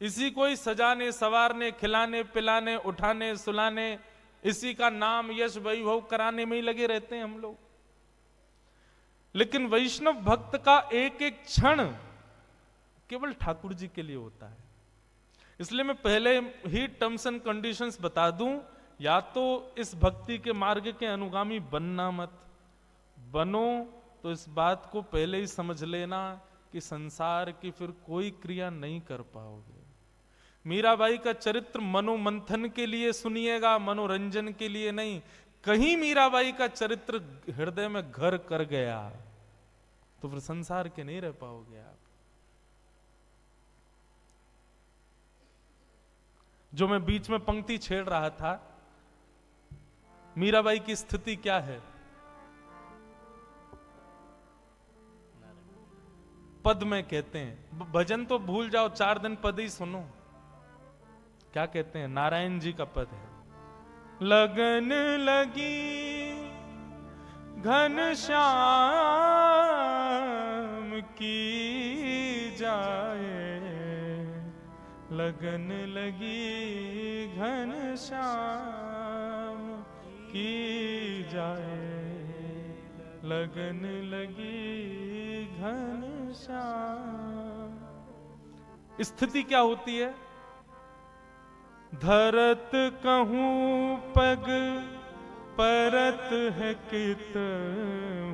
इसी को ही सजाने संवारने खिलाने पिलाने उठाने सुलाने, इसी का नाम यश वैभव कराने में ही लगे रहते हैं हम लोग। लेकिन वैष्णव भक्त का एक एक क्षण केवल ठाकुर जी के लिए होता है। इसलिए मैं पहले ही टर्म्स एंड कंडीशंस बता दूं, या तो इस भक्ति के मार्ग के अनुगामी बनना मत, बनो तो इस बात को पहले ही समझ लेना कि संसार की फिर कोई क्रिया नहीं कर पाओगे। मीराबाई का चरित्र मनोमंथन के लिए सुनिएगा, मनोरंजन के लिए नहीं। कहीं मीराबाई का चरित्र हृदय में घर कर गया तो फिर संसार के नहीं रह पाओगे आप। जो मैं बीच में पंक्ति छेड़ रहा था, मीराबाई की स्थिति क्या है? पद में कहते हैं, भजन तो भूल जाओ, 4 दिन पद ही सुनो। क्या कहते हैं? नारायण जी का पद है, लगन लगी घन श्याम की जाए, लगन लगी घन श्याम की जाए, लगन लगी घन श्याम। स्थिति क्या होती है? धरत कहूं पग परत है कित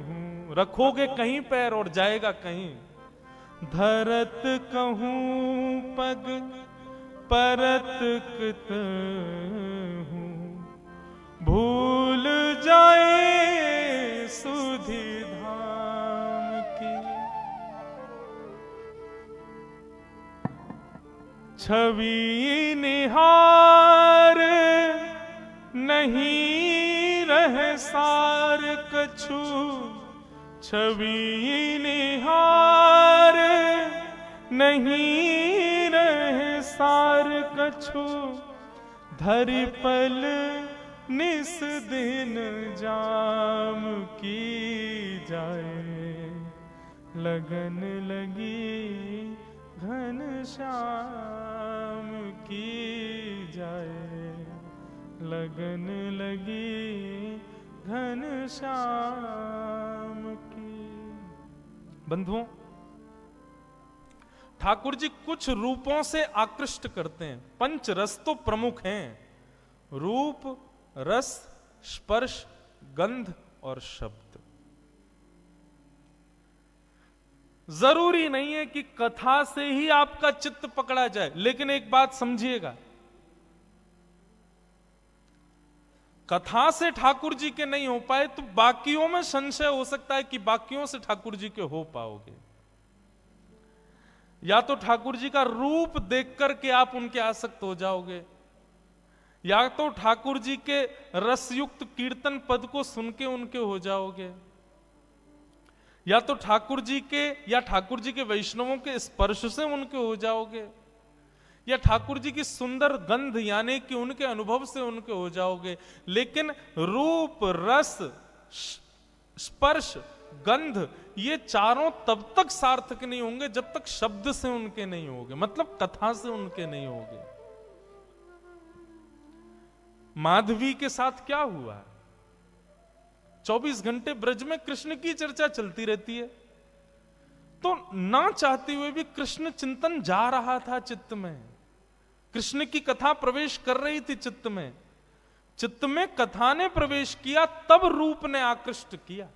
हूं, रखोगे कहीं पैर और जाएगा कहीं। धरत कहूं पग परत कित हूं, भूल जाए सुधि धाम की। छवि निहार नहीं रह सार कछु, छवि निहार नहीं रह सार कछु, धरि पल निस दिन जाम की जाए, लगन लगी घन श्याम की जाए, लगन लगी घन श्याम की। बंधुओं, ठाकुर जी कुछ रूपों से आकृष्ट करते हैं। 5 रस तो प्रमुख हैं, रूप रस स्पर्श गंध और शब्द। जरूरी नहीं है कि कथा से ही आपका चित्त पकड़ा जाए, लेकिन एक बात समझिएगा, कथा से ठाकुर जी के नहीं हो पाए तो बाकियों में संशय हो सकता है कि बाकियों से ठाकुर जी के हो पाओगे। या तो ठाकुर जी का रूप देख करके आप उनके आसक्त हो जाओगे, या तो ठाकुर जी के रसयुक्त कीर्तन पद को सुन के उनके हो जाओगे, या तो ठाकुर जी के या ठाकुर जी के वैष्णवों के स्पर्श से उनके हो जाओगे, या ठाकुर जी की सुंदर गंध यानी कि उनके अनुभव से उनके हो जाओगे। लेकिन रूप रस स्पर्श गंध ये चारों तब तक सार्थक नहीं होंगे जब तक शब्द से उनके नहीं होंगे, मतलब कथा से उनके नहीं होंगे। माधवी के साथ क्या हुआ? 24 घंटे ब्रज में कृष्ण की चर्चा चलती रहती है, तो ना चाहते हुए भी कृष्ण चिंतन जा रहा था चित्त में, कृष्ण की कथा प्रवेश कर रही थी चित्त में। चित्त में कथा ने प्रवेश किया, तब रूप ने आकृष्ट किया।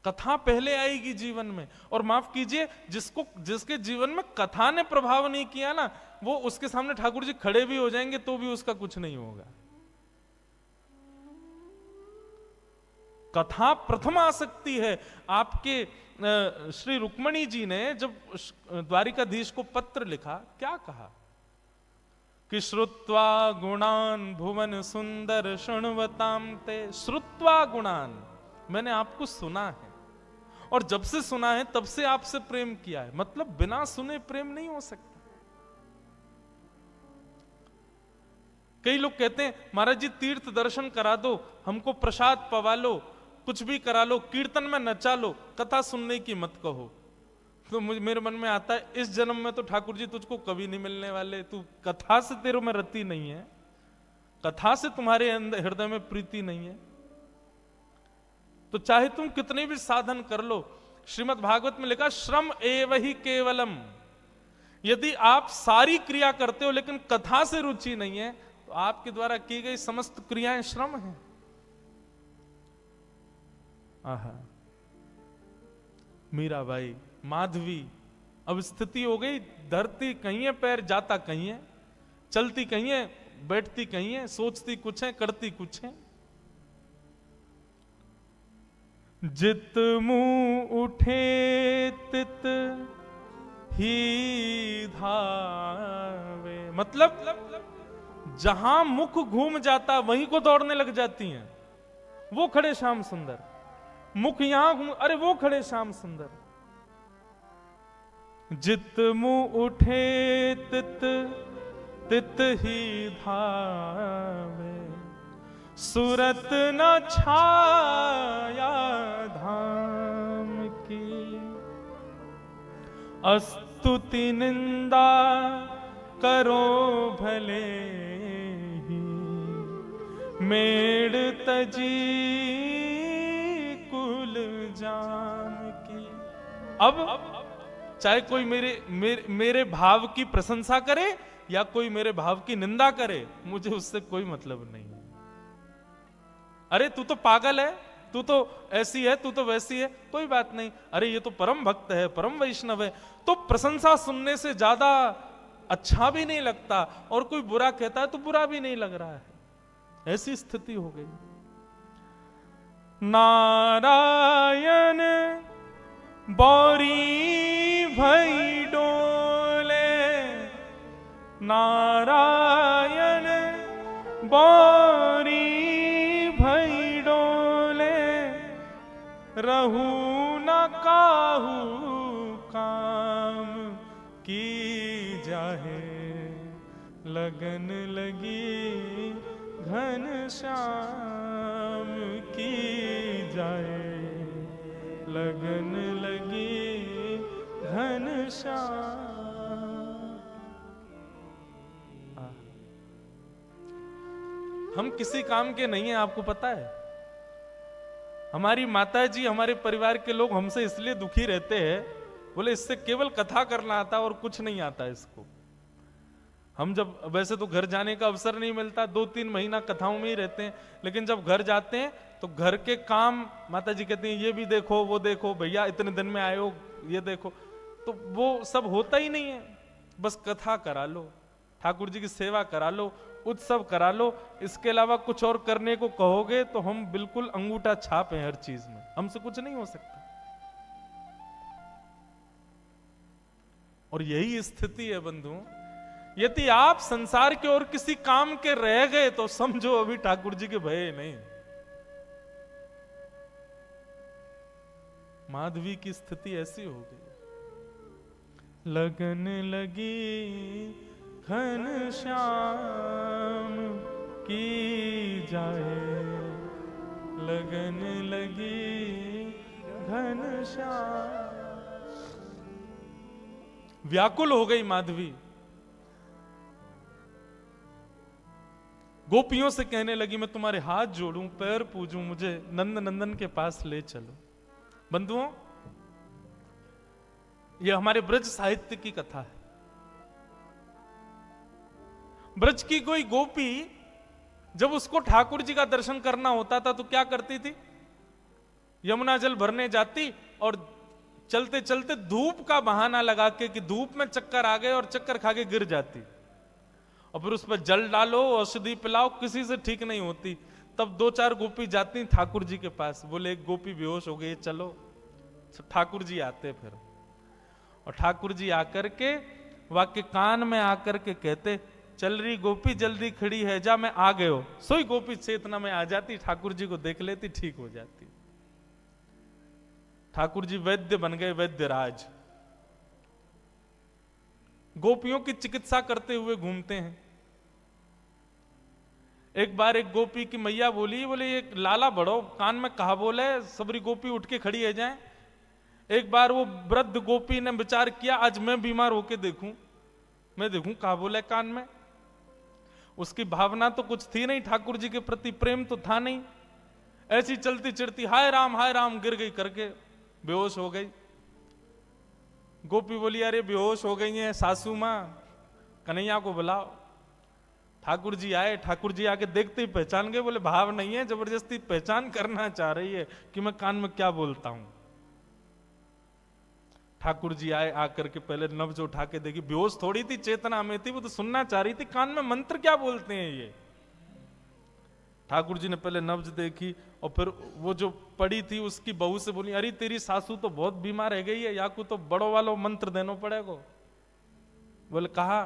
कथा पहले आएगी जीवन में, और माफ कीजिए, जिसके जीवन में कथा ने प्रभाव नहीं किया ना, वो उसके सामने ठाकुर जी खड़े भी हो जाएंगे तो भी उसका कुछ नहीं होगा। कथा प्रथम आसक्ति है। आपके श्री रुक्मणी जी ने जब द्वारिकाधीश को पत्र लिखा, क्या कहा? कि श्रुत्वा गुणान भुवन सुंदर शृण्वताम ते। श्रुत्वा गुणान, मैंने आपको सुना है, और जब से सुना है तब से आपसे प्रेम किया है। मतलब बिना सुने प्रेम नहीं हो सकता। कई लोग कहते हैं महाराज जी तीर्थ दर्शन करा दो, हमको प्रसाद पवा लो, कुछ भी करा लो, कीर्तन में नचा लो, कथा सुनने की मत कहो। तो मेरे मन में आता है इस जन्म में तो ठाकुर जी तुझको कभी नहीं मिलने वाले। तू कथा से तेरे में रति नहीं है, कथा से तुम्हारे अंदर हृदय में प्रीति नहीं है, तो चाहे तुम कितने भी साधन कर लो। श्रीमद् भागवत में लिखा श्रम एव ही केवलम। यदि आप सारी क्रिया करते हो लेकिन कथा से रुचि नहीं है तो आपके द्वारा की गई समस्त क्रियाएं श्रम हैं। आहा, मीराबाई, माधवी, अब स्थिति हो गई धरती कहीं है, पैर जाता कहीं है, चलती कहीं है, बैठती कहीं है, सोचती कुछ है, करती कुछ है। जित मुंह उठे तित ही धावे। मतलब जहां मुख घूम जाता वहीं को दौड़ने लग जाती हैं। वो खड़े श्याम सुंदर, मुख यहां घूम, अरे वो खड़े श्याम सुंदर। जित मुंह उठे तित तित ही धावे, सूरत न छाया धाम की। अस्तुति निंदा करो भले ही, मेड़ तजी कुल जाम की। अब चाहे कोई मेरे भाव की प्रशंसा करे या कोई मेरे भाव की निंदा करे, मुझे उससे कोई मतलब नहीं है। अरे तू तो पागल है, तू तो ऐसी है, तू तो वैसी है, कोई बात नहीं। अरे ये तो परम भक्त है, परम वैष्णव है, तो प्रशंसा सुनने से ज्यादा अच्छा भी नहीं लगता, और कोई बुरा कहता है तो बुरा भी नहीं लग रहा है। ऐसी स्थिति हो गई। नारायण बौरी भई डोले, नारायण बौरी भई डोले, रहू न काहू काम की जाहे, लगन लगी घन श्याम की जाए, लगन लगी घन श्याम। हम किसी काम के नहीं हैं, आपको पता है। हमारी माता जी, हमारे परिवार के लोग हमसे इसलिए दुखी रहते हैं, बोले इससे केवल कथा करना आता और कुछ नहीं आता इसको। हम जब, वैसे तो घर जाने का अवसर नहीं मिलता, 2-3 महीना कथाओं में ही रहते हैं, लेकिन जब घर जाते हैं तो घर के काम माता जी कहती हैं ये भी देखो, वो देखो, भैया इतने दिन में आए हो, ये देखो, तो वो सब होता ही नहीं है। बस कथा करा लो, ठाकुर जी की सेवा करा लो, उत्सव करा लो, इसके अलावा कुछ और करने को कहोगे तो हम बिल्कुल अंगूठा छाप हैं हर चीज में, हमसे कुछ नहीं हो सकता। और यही स्थिति है बंधु। यदि आप संसार के और किसी काम के रह गए तो समझो अभी ठाकुर जी के भय नहीं। माधवी की स्थिति ऐसी हो गई। लगन लगी घन श्याम की जाए, लगन लगी घन श्याम। व्याकुल हो गई माधवी, गोपियों से कहने लगी मैं तुम्हारे हाथ जोड़ूं, पैर पूजूं, मुझे नंद नंदन के पास ले चलो। बंधुओं, यह हमारे ब्रज साहित्य की कथा है। ब्रज की कोई गोपी जब उसको ठाकुर जी का दर्शन करना होता था तो क्या करती थी? यमुना जल भरने जाती और चलते चलते धूप का बहाना लगा के कि धूप में चक्कर आ गए और चक्कर खा के गिर जाती, और फिर उस पर जल डालो, औषधि पिलाओ, किसी से ठीक नहीं होती। तब 2-4 गोपी जाती ठाकुर जी के पास, बोले एक गोपी बेहोश हो गई, चलो। ठाकुर जी आते फिर, और ठाकुर जी आकर के वाक्य कान में आकर के कहते चल रही गोपी जल्दी खड़ी है, जा मैं आ गयो। सोई गोपी चेतना में आ जाती, ठाकुर जी को देख लेती, ठीक हो जाती। ठाकुर जी वैद्य बन गए, वैद्य राज। गोपियों की चिकित्सा करते हुए घूमते हैं। एक बार एक गोपी की मैया बोली, बोले ये लाला बड़ो कान में कहा बोले, सबरी गोपी उठ के खड़ी है जाए। एक बार वो वृद्ध गोपी ने विचार किया, आज मैं बीमार होके देखूं, मैं देखूं कहा बोले कान में। उसकी भावना तो कुछ थी नहीं, ठाकुर जी के प्रति प्रेम तो था नहीं। ऐसी चलती चिड़ती हाय राम गिर गई करके बेहोश हो गई। गोपी बोली अरे बेहोश हो गई है सासू मां, कन्हैया को बुलाओ। ठाकुर जी आए, ठाकुर जी आके देखते ही पहचान गए, बोले भाव नहीं है, जबरदस्ती पहचान करना चाह रही है कि मैं कान में क्या बोलता हूं। ठाकुर जी आए, आकर के पहले नब्ज उठा के देखी, बेहोश थोड़ी थी, चेतना में थी, वो तो सुनना चाह रही थी, कान में मंत्र क्या बोलते हैं ये। ठाकुर जी ने पहले नब्ज देखी और फिर वो जो पड़ी थी उसकी बहू से बोली, अरे तेरी सासू तो बहुत बीमार रह गई है, याकू तो बड़ो वालो मंत्र देना पड़ेगा। बोले कहा,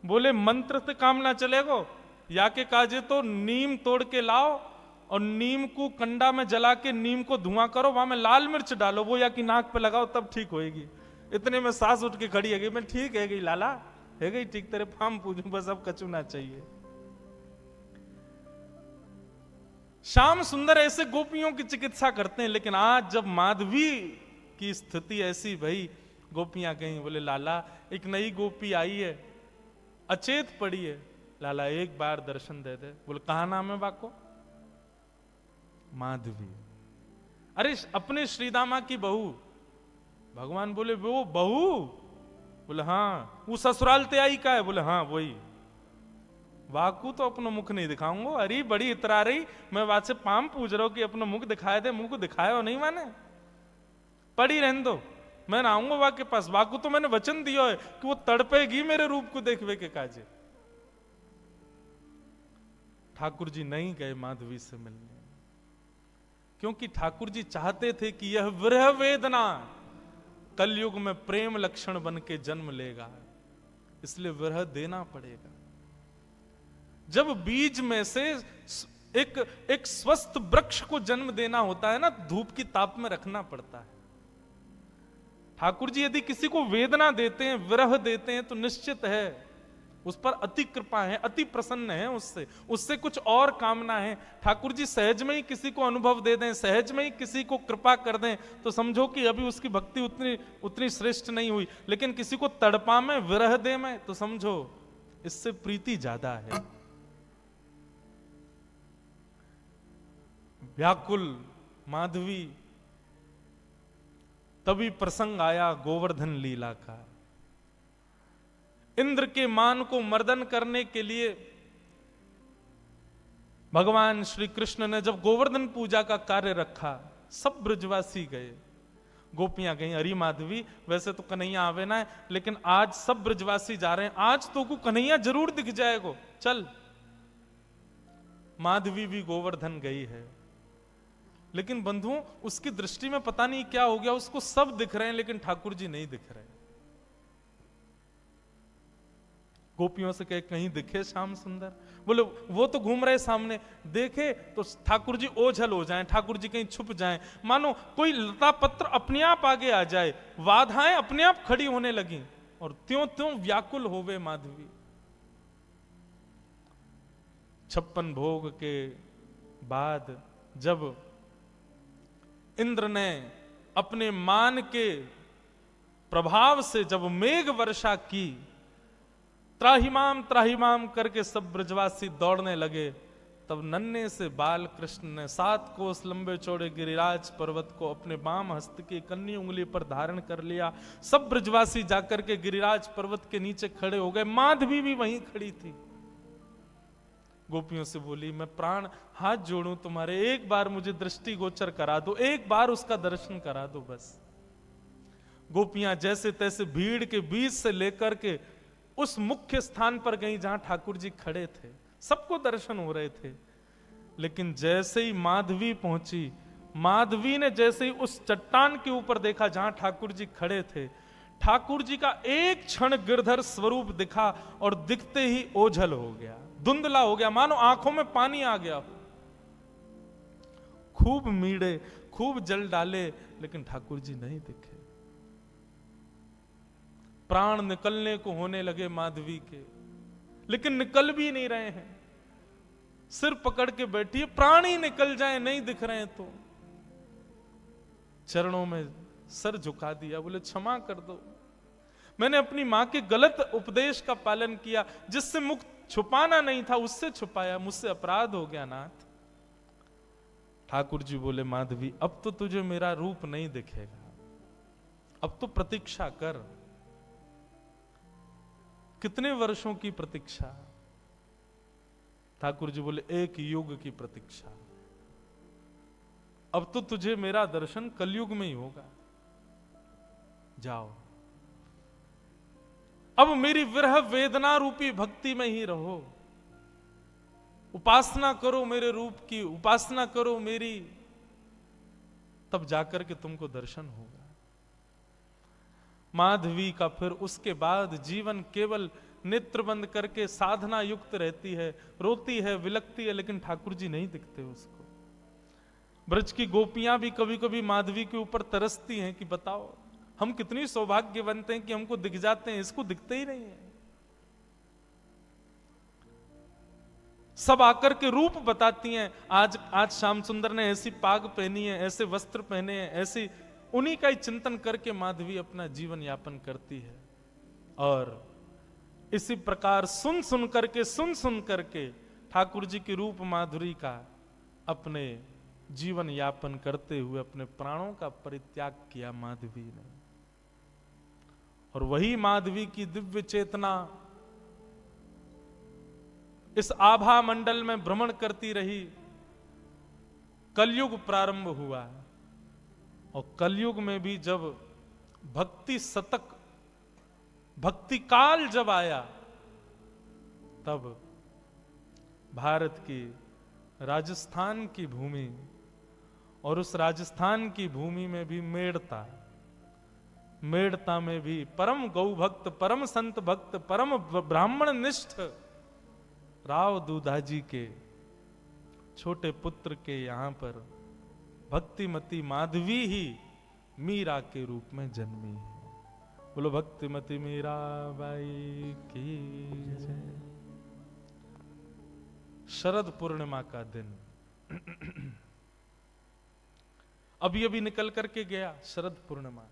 बोले मंत्र से काम ना चलेगो, या के काजे तो नीम तोड़ के लाओ और नीम को कंडा में जला के नीम को धुआं करो, वहां में लाल मिर्च डालो, वो या कि नाक पे लगाओ तब ठीक होएगी। इतने में सास उठ के खड़ी है गई, मैं ठीक है गई लाला, है गई ठीक, तेरे फार्म पूजू, बस अब कचू ना चाहिए। श्याम सुंदर ऐसे गोपियों की चिकित्सा करते हैं। लेकिन आज जब माधवी की स्थिति ऐसी भई, गोपियां कहीं, बोले लाला एक नई गोपी आई है, अचेत पड़ी है, लाला एक बार दर्शन दे दे। बोले कहा नाम है बाको? माधवी। अरे अपने श्रीदामा की बहू। भगवान बोले वो बहू? बोले हाँ। वो ससुराल ते आई का है? बोले हाँ वही। वाकू तो अपना मुख नहीं दिखाऊंगा। अरे बड़ी इतरा रही, मैं बात से पाम पूछ रहा हूं कि अपना मुख दिखाए दे, मुंह को दिखाया हो नहीं माने, पड़ी रहने दो, मैं ना आऊंगा वाक के पास। वाकू तो मैंने वचन दिया है कि वो तड़पेगी मेरे रूप को देखवे के काजे। ठाकुर जी नहीं गए माधवी से मिलने, क्योंकि ठाकुर जी चाहते थे कि यह विरह वेदना कलयुग में प्रेम लक्षण बन के जन्म लेगा, इसलिए विरह देना पड़ेगा। जब बीज में से एक स्वस्थ वृक्ष को जन्म देना होता है ना, धूप की ताप में रखना पड़ता है। ठाकुर जी यदि किसी को वेदना देते हैं, विरह देते हैं, तो निश्चित है उस पर अति कृपा है, अति प्रसन्न है, उससे कुछ और कामना है। ठाकुर जी सहज में ही किसी को अनुभव दे दें, सहज में ही किसी को कृपा कर दें, तो समझो कि अभी उसकी भक्ति उतनी श्रेष्ठ नहीं हुई। लेकिन किसी को तड़पा में, विरह दे में, तो समझो इससे प्रीति ज्यादा है। व्याकुल माधवी, तभी प्रसंग आया गोवर्धन लीला का। इंद्र के मान को मर्दन करने के लिए भगवान श्री कृष्ण ने जब गोवर्धन पूजा का कार्य रखा, सब ब्रजवासी गए, गोपियां गई। अरे माधवी वैसे तो कन्हैया आवे ना है, लेकिन आज सब ब्रजवासी जा रहे हैं, आज तो को कन्हैया जरूर दिख जाएगो, चल। माधवी भी गोवर्धन गई है, लेकिन बंधुओं उसकी दृष्टि में पता नहीं क्या हो गया, उसको सब दिख रहे हैं लेकिन ठाकुर जी नहीं दिख रहे। गोपियों से कहे कहीं दिखे श्याम सुंदर? बोले वो तो घूम रहे सामने, देखे तो ठाकुर जी ओझल हो जाएं, ठाकुर जी कहीं छुप जाएं, मानो कोई लता पत्र अपने आप आगे आ जाए, बाधाएं अपने आप खड़ी होने लगी और त्यों त्यों व्याकुल होवे माधवी। 56 भोग के बाद जब इंद्र ने अपने मान के प्रभाव से जब मेघ वर्षा की, त्राहिमाम करके सब ब्रजवासी दौड़ने लगे, तब नन्हे से बाल कृष्ण ने 7 कोस लंबे चौड़े गिरिराज पर्वत को अपने बाम हस्त की कन्नी उंगली पर धारण कर लिया। सब ब्रजवासी जाकर के गिरिराज पर्वत के नीचे खड़े हो गए। माधवी भी वहीं खड़ी थी। गोपियों से बोली, मैं प्राण हाथ जोड़ूं तुम्हारे, एक बार मुझे दृष्टि गोचर करा दो, एक बार उसका दर्शन करा दो बस। गोपियां जैसे तैसे भीड़ के बीच से लेकर के उस मुख्य स्थान पर गई जहां ठाकुर जी खड़े थे, सबको दर्शन हो रहे थे। लेकिन जैसे ही माधवी पहुंची, माधवी ने जैसे ही उस चट्टान के ऊपर देखा जहां ठाकुर जी खड़े थे, ठाकुर जी का एक क्षण गिरधर स्वरूप दिखा और दिखते ही ओझल हो गया, धुंधला हो गया, मानो आंखों में पानी आ गया। खूब मीड़े, खूब जल डाले, लेकिन ठाकुर जी नहीं दिखे। प्राण निकलने को होने लगे माधवी के, लेकिन निकल भी नहीं रहे हैं। सिर पकड़ के बैठी है, प्राण ही निकल जाए, नहीं दिख रहे हैं तो चरणों में सर झुका दिया, बोले क्षमा कर दो, मैंने अपनी मां के गलत उपदेश का पालन किया, जिससे मुख छुपाना नहीं था उससे छुपाया, मुझसे अपराध हो गया नाथ। ठाकुर जी बोले माधवी अब तो तुझे मेरा रूप नहीं दिखेगा, अब तो प्रतीक्षा कर। कितने वर्षों की प्रतीक्षा? ठाकुर जी बोले एक युग की प्रतीक्षा। अब तो तुझे मेरा दर्शन कलयुग में ही होगा, जाओ अब मेरी विरह वेदना रूपी भक्ति में ही रहो, उपासना करो मेरे रूप की, उपासना करो मेरी, तब जाकर के तुमको दर्शन होगा। माधवी का फिर उसके बाद जीवन केवल नेत्र बंद करके साधना युक्त रहती है, रोती है, विलकती है, लेकिन ठाकुर जी नहीं दिखते उसको। ब्रज की गोपियां भी कभी कभी माधवी के ऊपर तरसती हैं कि बताओ हम कितनी सौभाग्यवंत हैं कि हमको दिख जाते हैं, इसको दिखते ही नहीं है। सब आकर के रूप बताती हैं, आज श्याम सुंदर ने ऐसी पाग पहनी है, ऐसे वस्त्र पहने हैं, ऐसी, उन्हीं का ही चिंतन करके माधवी अपना जीवन यापन करती है। और इसी प्रकार सुन सुन करके ठाकुर जी की रूप माधुरी का अपने जीवन यापन करते हुए अपने प्राणों का परित्याग किया माधवी ने। और वही माधवी की दिव्य चेतना इस आभा मंडल में भ्रमण करती रही। कलयुग प्रारंभ हुआ और कलयुग में भी जब भक्ति शतक, भक्ति काल जब आया, तब भारत की राजस्थान की भूमि, और उस राजस्थान की भूमि में भी मेड़ता में भी परम गौ भक्त, परम संत भक्त, परम ब्राह्मण निष्ठ राव दूधाजी के छोटे पुत्र के यहां पर भक्तिमती माधवी ही मीरा के रूप में जन्मी है। बोलो भक्तिमती मीरा बाई की जय। शरद पूर्णिमा का दिन अभी अभी निकल करके गया, शरद पूर्णिमा,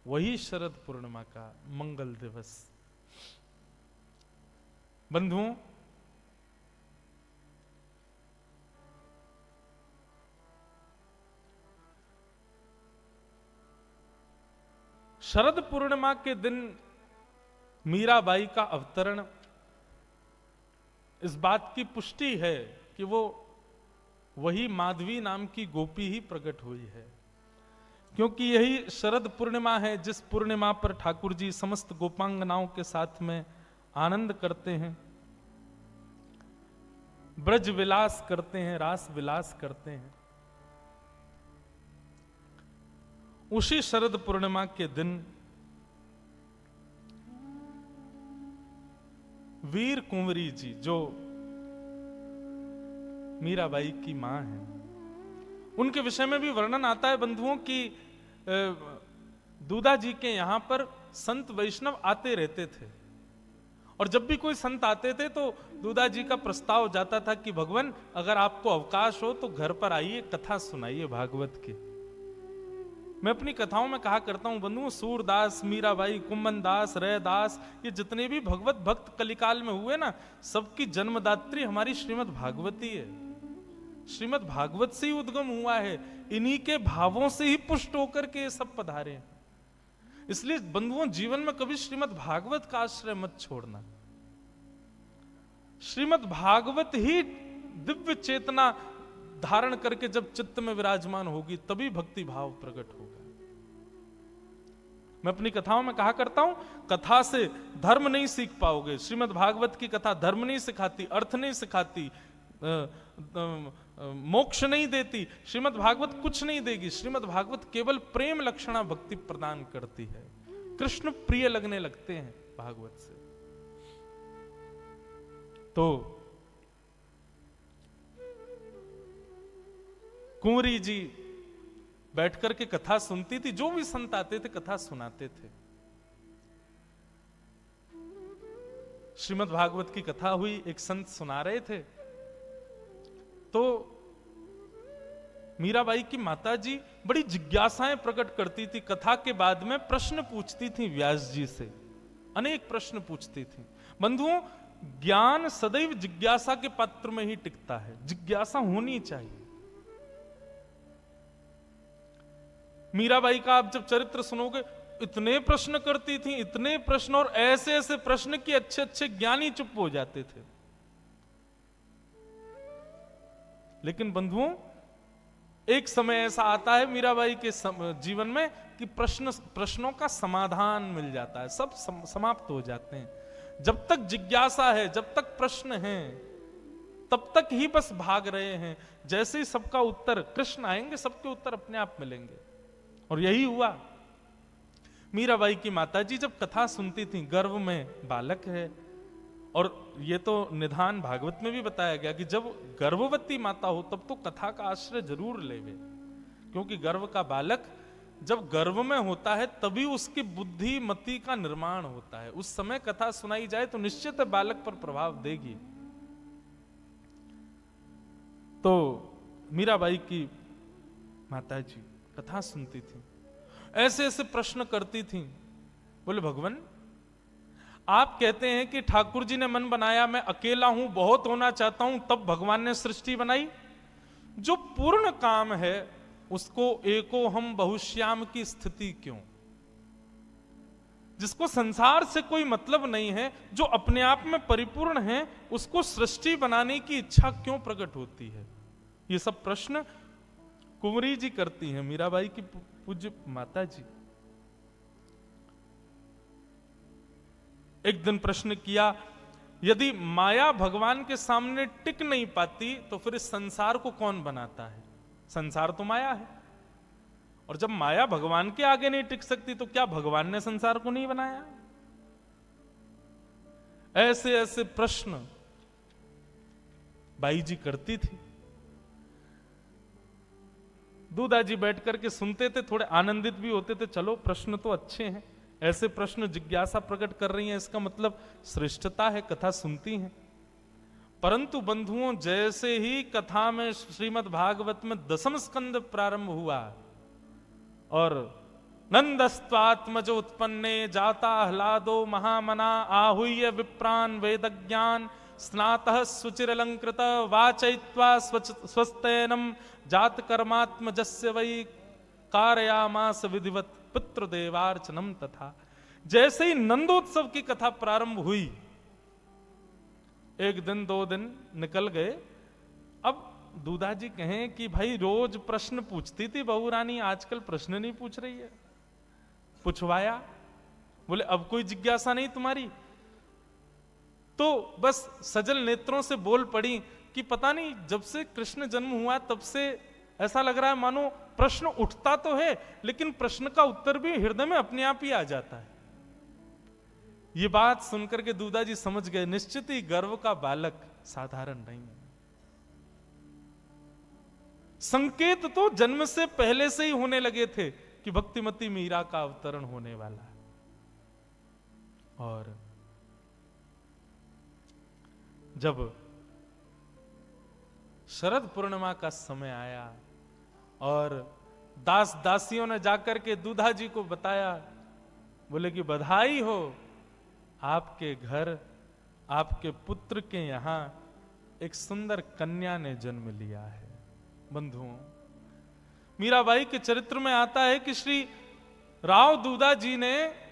वही शरद पूर्णिमा का मंगल दिवस। बंधुओं, शरद पूर्णिमा के दिन मीराबाई का अवतरण इस बात की पुष्टि है कि वो वही माधवी नाम की गोपी ही प्रकट हुई है, क्योंकि यही शरद पूर्णिमा है जिस पूर्णिमा पर ठाकुर जी समस्त गोपांगनाओं के साथ में आनंद करते हैं, ब्रज विलास करते हैं, रास विलास करते हैं। उसी शरद पूर्णिमा के दिन वीर कुंवरी जी, जो मीराबाई की मां है, उनके विषय में भी वर्णन आता है बंधुओं की दूधा जी के यहां पर संत वैष्णव आते रहते थे, और जब भी कोई संत आते थे तो दूधा जी का प्रस्ताव जाता था कि भगवान अगर आपको अवकाश हो तो घर पर आइए, कथा सुनाइए भागवत की। मैं अपनी कथाओं में कहा करता हूं बंधुओं, सूरदास, मीराबाई, कुंभन दास, रैदास, ये जितने भी भगवत भक्त कलिकाल में हुए ना, सबकी जन्मदात्री हमारी श्रीमद् भागवती है। श्रीमद् भागवत से ही उद्गम हुआ है, इन्हीं के भावों से ही पुष्ट होकर के ये सब पधारे हैं। इसलिए बंधुओं, जीवन में कभी श्रीमद् भागवत का आश्रय मत छोड़ना। श्रीमद् भागवत ही दिव्य चेतना धारण करके जब चित्त में विराजमान होगी, तभी भक्ति भाव प्रकट होगा। मैं अपनी कथाओं में कहा करता हूं, कथा से धर्म नहीं सीख पाओगे। श्रीमद् भागवत की कथा धर्म नहीं सिखाती, अर्थ नहीं सिखाती, मोक्ष नहीं देती। श्रीमद् भागवत कुछ नहीं देगी। श्रीमद् भागवत केवल प्रेम लक्षणा भक्ति प्रदान करती है। कृष्ण प्रिय लगने लगते हैं भागवत से। तो कुंवरी जी बैठकर के कथा सुनती थी, जो भी संत आते थे कथा सुनाते थे। श्रीमद् भागवत की कथा हुई, एक संत सुना रहे थे, तो मीराबाई की माताजी बड़ी जिज्ञासाएं प्रकट करती थी। कथा के बाद में प्रश्न पूछती थी व्यास जी से, अनेक प्रश्न पूछती थी। बंधुओं, ज्ञान सदैव जिज्ञासा के पात्र में ही टिकता है, जिज्ञासा होनी चाहिए। मीराबाई का आप जब चरित्र सुनोगे, इतने प्रश्न करती थी, इतने प्रश्न, और ऐसे ऐसे प्रश्न कि अच्छे अच्छे ज्ञानी चुप हो जाते थे। लेकिन बंधुओं, एक समय ऐसा आता है मीराबाई के जीवन में कि प्रश्नों का समाधान मिल जाता है, सब समाप्त हो जाते हैं। जब तक जिज्ञासा है, जब तक प्रश्न है, तब तक ही बस भाग रहे हैं। जैसे ही सबका उत्तर, कृष्ण आएंगे, सबके उत्तर अपने आप मिलेंगे। और यही हुआ। मीराबाई की माताजी जब कथा सुनती थी, गर्भ में बालक है, और ये तो निधान भागवत में भी बताया गया कि जब गर्भवती माता हो तब तो कथा का आश्रय जरूर लेवे, क्योंकि गर्भ का बालक जब गर्भ में होता है तभी उसकी बुद्धि मति का निर्माण होता है। उस समय कथा सुनाई जाए तो निश्चित बालक पर प्रभाव देगी। तो मीराबाई की माताजी कथा सुनती थी, ऐसे ऐसे प्रश्न करती थी। बोले, भगवान आप कहते हैं कि ठाकुर जी ने मन बनाया, मैं अकेला हूं, बहुत होना चाहता हूं, तब भगवान ने सृष्टि बनाई। जो पूर्ण काम है उसको एको हम बहुश्याम की स्थिति क्यों? जिसको संसार से कोई मतलब नहीं है, जो अपने आप में परिपूर्ण है, उसको सृष्टि बनाने की इच्छा क्यों प्रकट होती है? ये सब प्रश्न कुंवरी जी करती हैं, मीराबाई की पूज्य माता जी। एक दिन प्रश्न किया, यदि माया भगवान के सामने टिक नहीं पाती तो फिर इस संसार को कौन बनाता है? संसार तो माया है, और जब माया भगवान के आगे नहीं टिक सकती तो क्या भगवान ने संसार को नहीं बनाया? ऐसे ऐसे प्रश्न बाई जी करती थी। दूधा जी बैठ करके सुनते थे, थोड़े आनंदित भी होते थे, चलो प्रश्न तो अच्छे हैं, ऐसे प्रश्न जिज्ञासा प्रकट कर रही हैं, इसका मतलब श्रेष्ठता है, कथा सुनती हैं। परंतु बंधुओं, जैसे ही कथा में श्रीमद् भागवत में 10वां स्कंद प्रारंभ हुआ और नंदस्त्वात्मजो उत्पन्ने जाता आह्लादो महामना आहूय विप्रान वेदज्ञान स्नातः सुचिरलंकृत वाचयित्वा स्वस्तेनम जात कर्मात्मजस्य वै कारयामास विधिवत पितृदेवार्चनम तथा। जैसे ही नंदोत्सव की कथा प्रारंभ हुई, एक दिन 2 दिन निकल गए। अब दूधा जी कहें कि भाई रोज प्रश्न पूछती थी बहू रानी, आजकल प्रश्न नहीं पूछ रही है। पूछवाया, बोले अब कोई जिज्ञासा नहीं तुम्हारी? तो बस सजल नेत्रों से बोल पड़ी कि पता नहीं, जब से कृष्ण जन्म हुआ तब से ऐसा लग रहा है मानो प्रश्न उठता तो है, लेकिन प्रश्न का उत्तर भी हृदय में अपने आप ही आ जाता है। ये बात सुनकर के दूधा जी समझ गए, निश्चित ही गर्भ का बालक साधारण नहीं है। संकेत तो जन्म से पहले से ही होने लगे थे कि भक्तिमती मीरा का अवतरण होने वाला है। और जब शरद पूर्णिमा का समय आया और दास दासियों ने जाकर के दूधा जी को बताया, बोले कि बधाई हो, आपके घर आपके पुत्र के यहां एक सुंदर कन्या ने जन्म लिया है। बंधुओं, मीराबाई के चरित्र में आता है कि श्री राव दूधा जी ने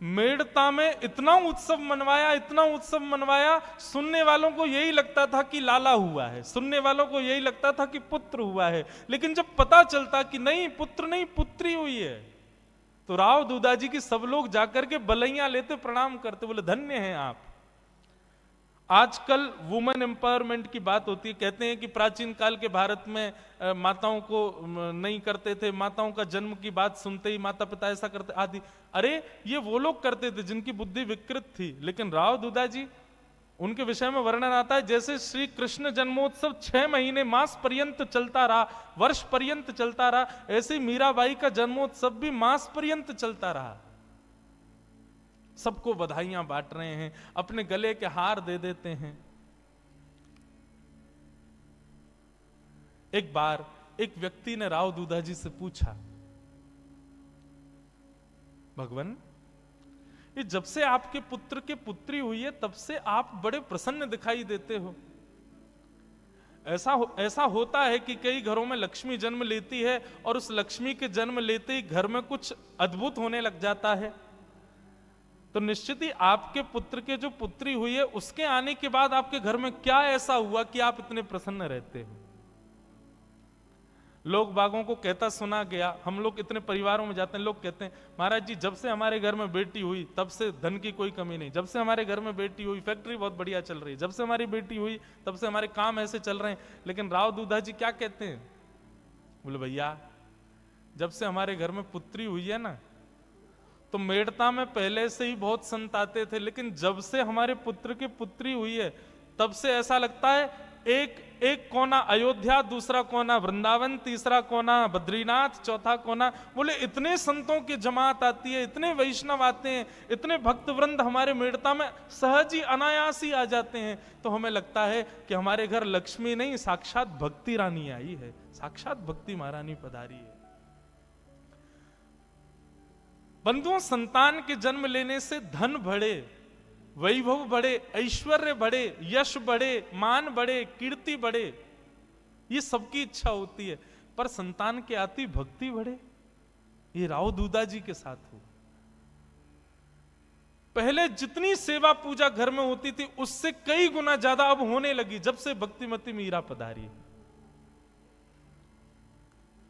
मेड़ता में इतना उत्सव मनवाया, इतना उत्सव मनवाया, सुनने वालों को यही लगता था कि लाला हुआ है, सुनने वालों को यही लगता था कि पुत्र हुआ है। लेकिन जब पता चलता कि नहीं, पुत्र नहीं पुत्री हुई है, तो राव दूधा जी की सब लोग जाकर के बलैया लेते, प्रणाम करते, बोले धन्य हैं आप, आजकल वुमेन एम्पावरमेंट की बात होती है, कहते हैं कि प्राचीन काल के भारत में माताओं को नहीं करते थे, माताओं का जन्म की बात सुनते ही माता पिता ऐसा करते आदि। अरे ये वो लोग करते थे जिनकी बुद्धि विकृत थी, लेकिन राव दूधा जी उनके विषय में वर्णन आता है जैसे श्री कृष्ण जन्मोत्सव 6 महीने मास पर्यंत चलता रहा, वर्ष पर्यंत चलता रहा, ऐसे ही मीराबाई का जन्मोत्सव भी मास पर्यंत चलता रहा। सबको बधाइयां बांट रहे हैं, अपने गले के हार दे देते हैं। एक बार एक व्यक्ति ने राव दूधा जी से पूछा, भगवान ये जब से आपके पुत्र के पुत्री हुई है तब से आप बड़े प्रसन्न दिखाई देते हो। ऐसा होता है कि कई घरों में लक्ष्मी जन्म लेती है और उस लक्ष्मी के जन्म लेते ही घर में कुछ अद्भुत होने लग जाता है। तो निश्चित ही आपके पुत्र के जो पुत्री हुई है उसके आने के बाद आपके घर में क्या ऐसा हुआ कि आप इतने प्रसन्न रहते हो। लोग बागों को कहता सुना गया, हम लोग इतने परिवारों में जाते हैं, लोग कहते हैं महाराज जी जब से हमारे घर में बेटी हुई तब से धन की कोई कमी नहीं, जब से हमारे घर में बेटी हुई फैक्ट्री बहुत बढ़िया चल रही है, जब से हमारी बेटी हुई तब से हमारे काम ऐसे चल रहे हैं। लेकिन राव दूधा जी क्या कहते हैं, बोले भैया जब से हमारे घर में पुत्री हुई है ना तो मेड़ता में पहले से ही बहुत संत आते थे, लेकिन जब से हमारे पुत्र की पुत्री हुई है तब से ऐसा लगता है एक कोना अयोध्या, दूसरा कोना वृंदावन, तीसरा कोना बद्रीनाथ, चौथा कोना, बोले इतने संतों की जमात आती है, इतने वैष्णव आते हैं, इतने भक्त वृंद हमारे मेड़ता में सहज ही अनायास ही आ जाते हैं। तो हमें लगता है कि हमारे घर लक्ष्मी नहीं साक्षात भक्ति रानी आई है, साक्षात भक्ति महारानी पधारी है। बंधुओं, संतान के जन्म लेने से धन बढ़े, वैभव बढ़े, ऐश्वर्य बढ़े, यश बढ़े, मान बढ़े, कीर्ति बढ़े, ये सबकी इच्छा होती है, पर संतान के आती भक्ति बढ़े, ये राव दूधा जी के साथ हो। पहले जितनी सेवा पूजा घर में होती थी उससे कई गुना ज्यादा अब होने लगी जब से भक्तिमती मीरा पधारी।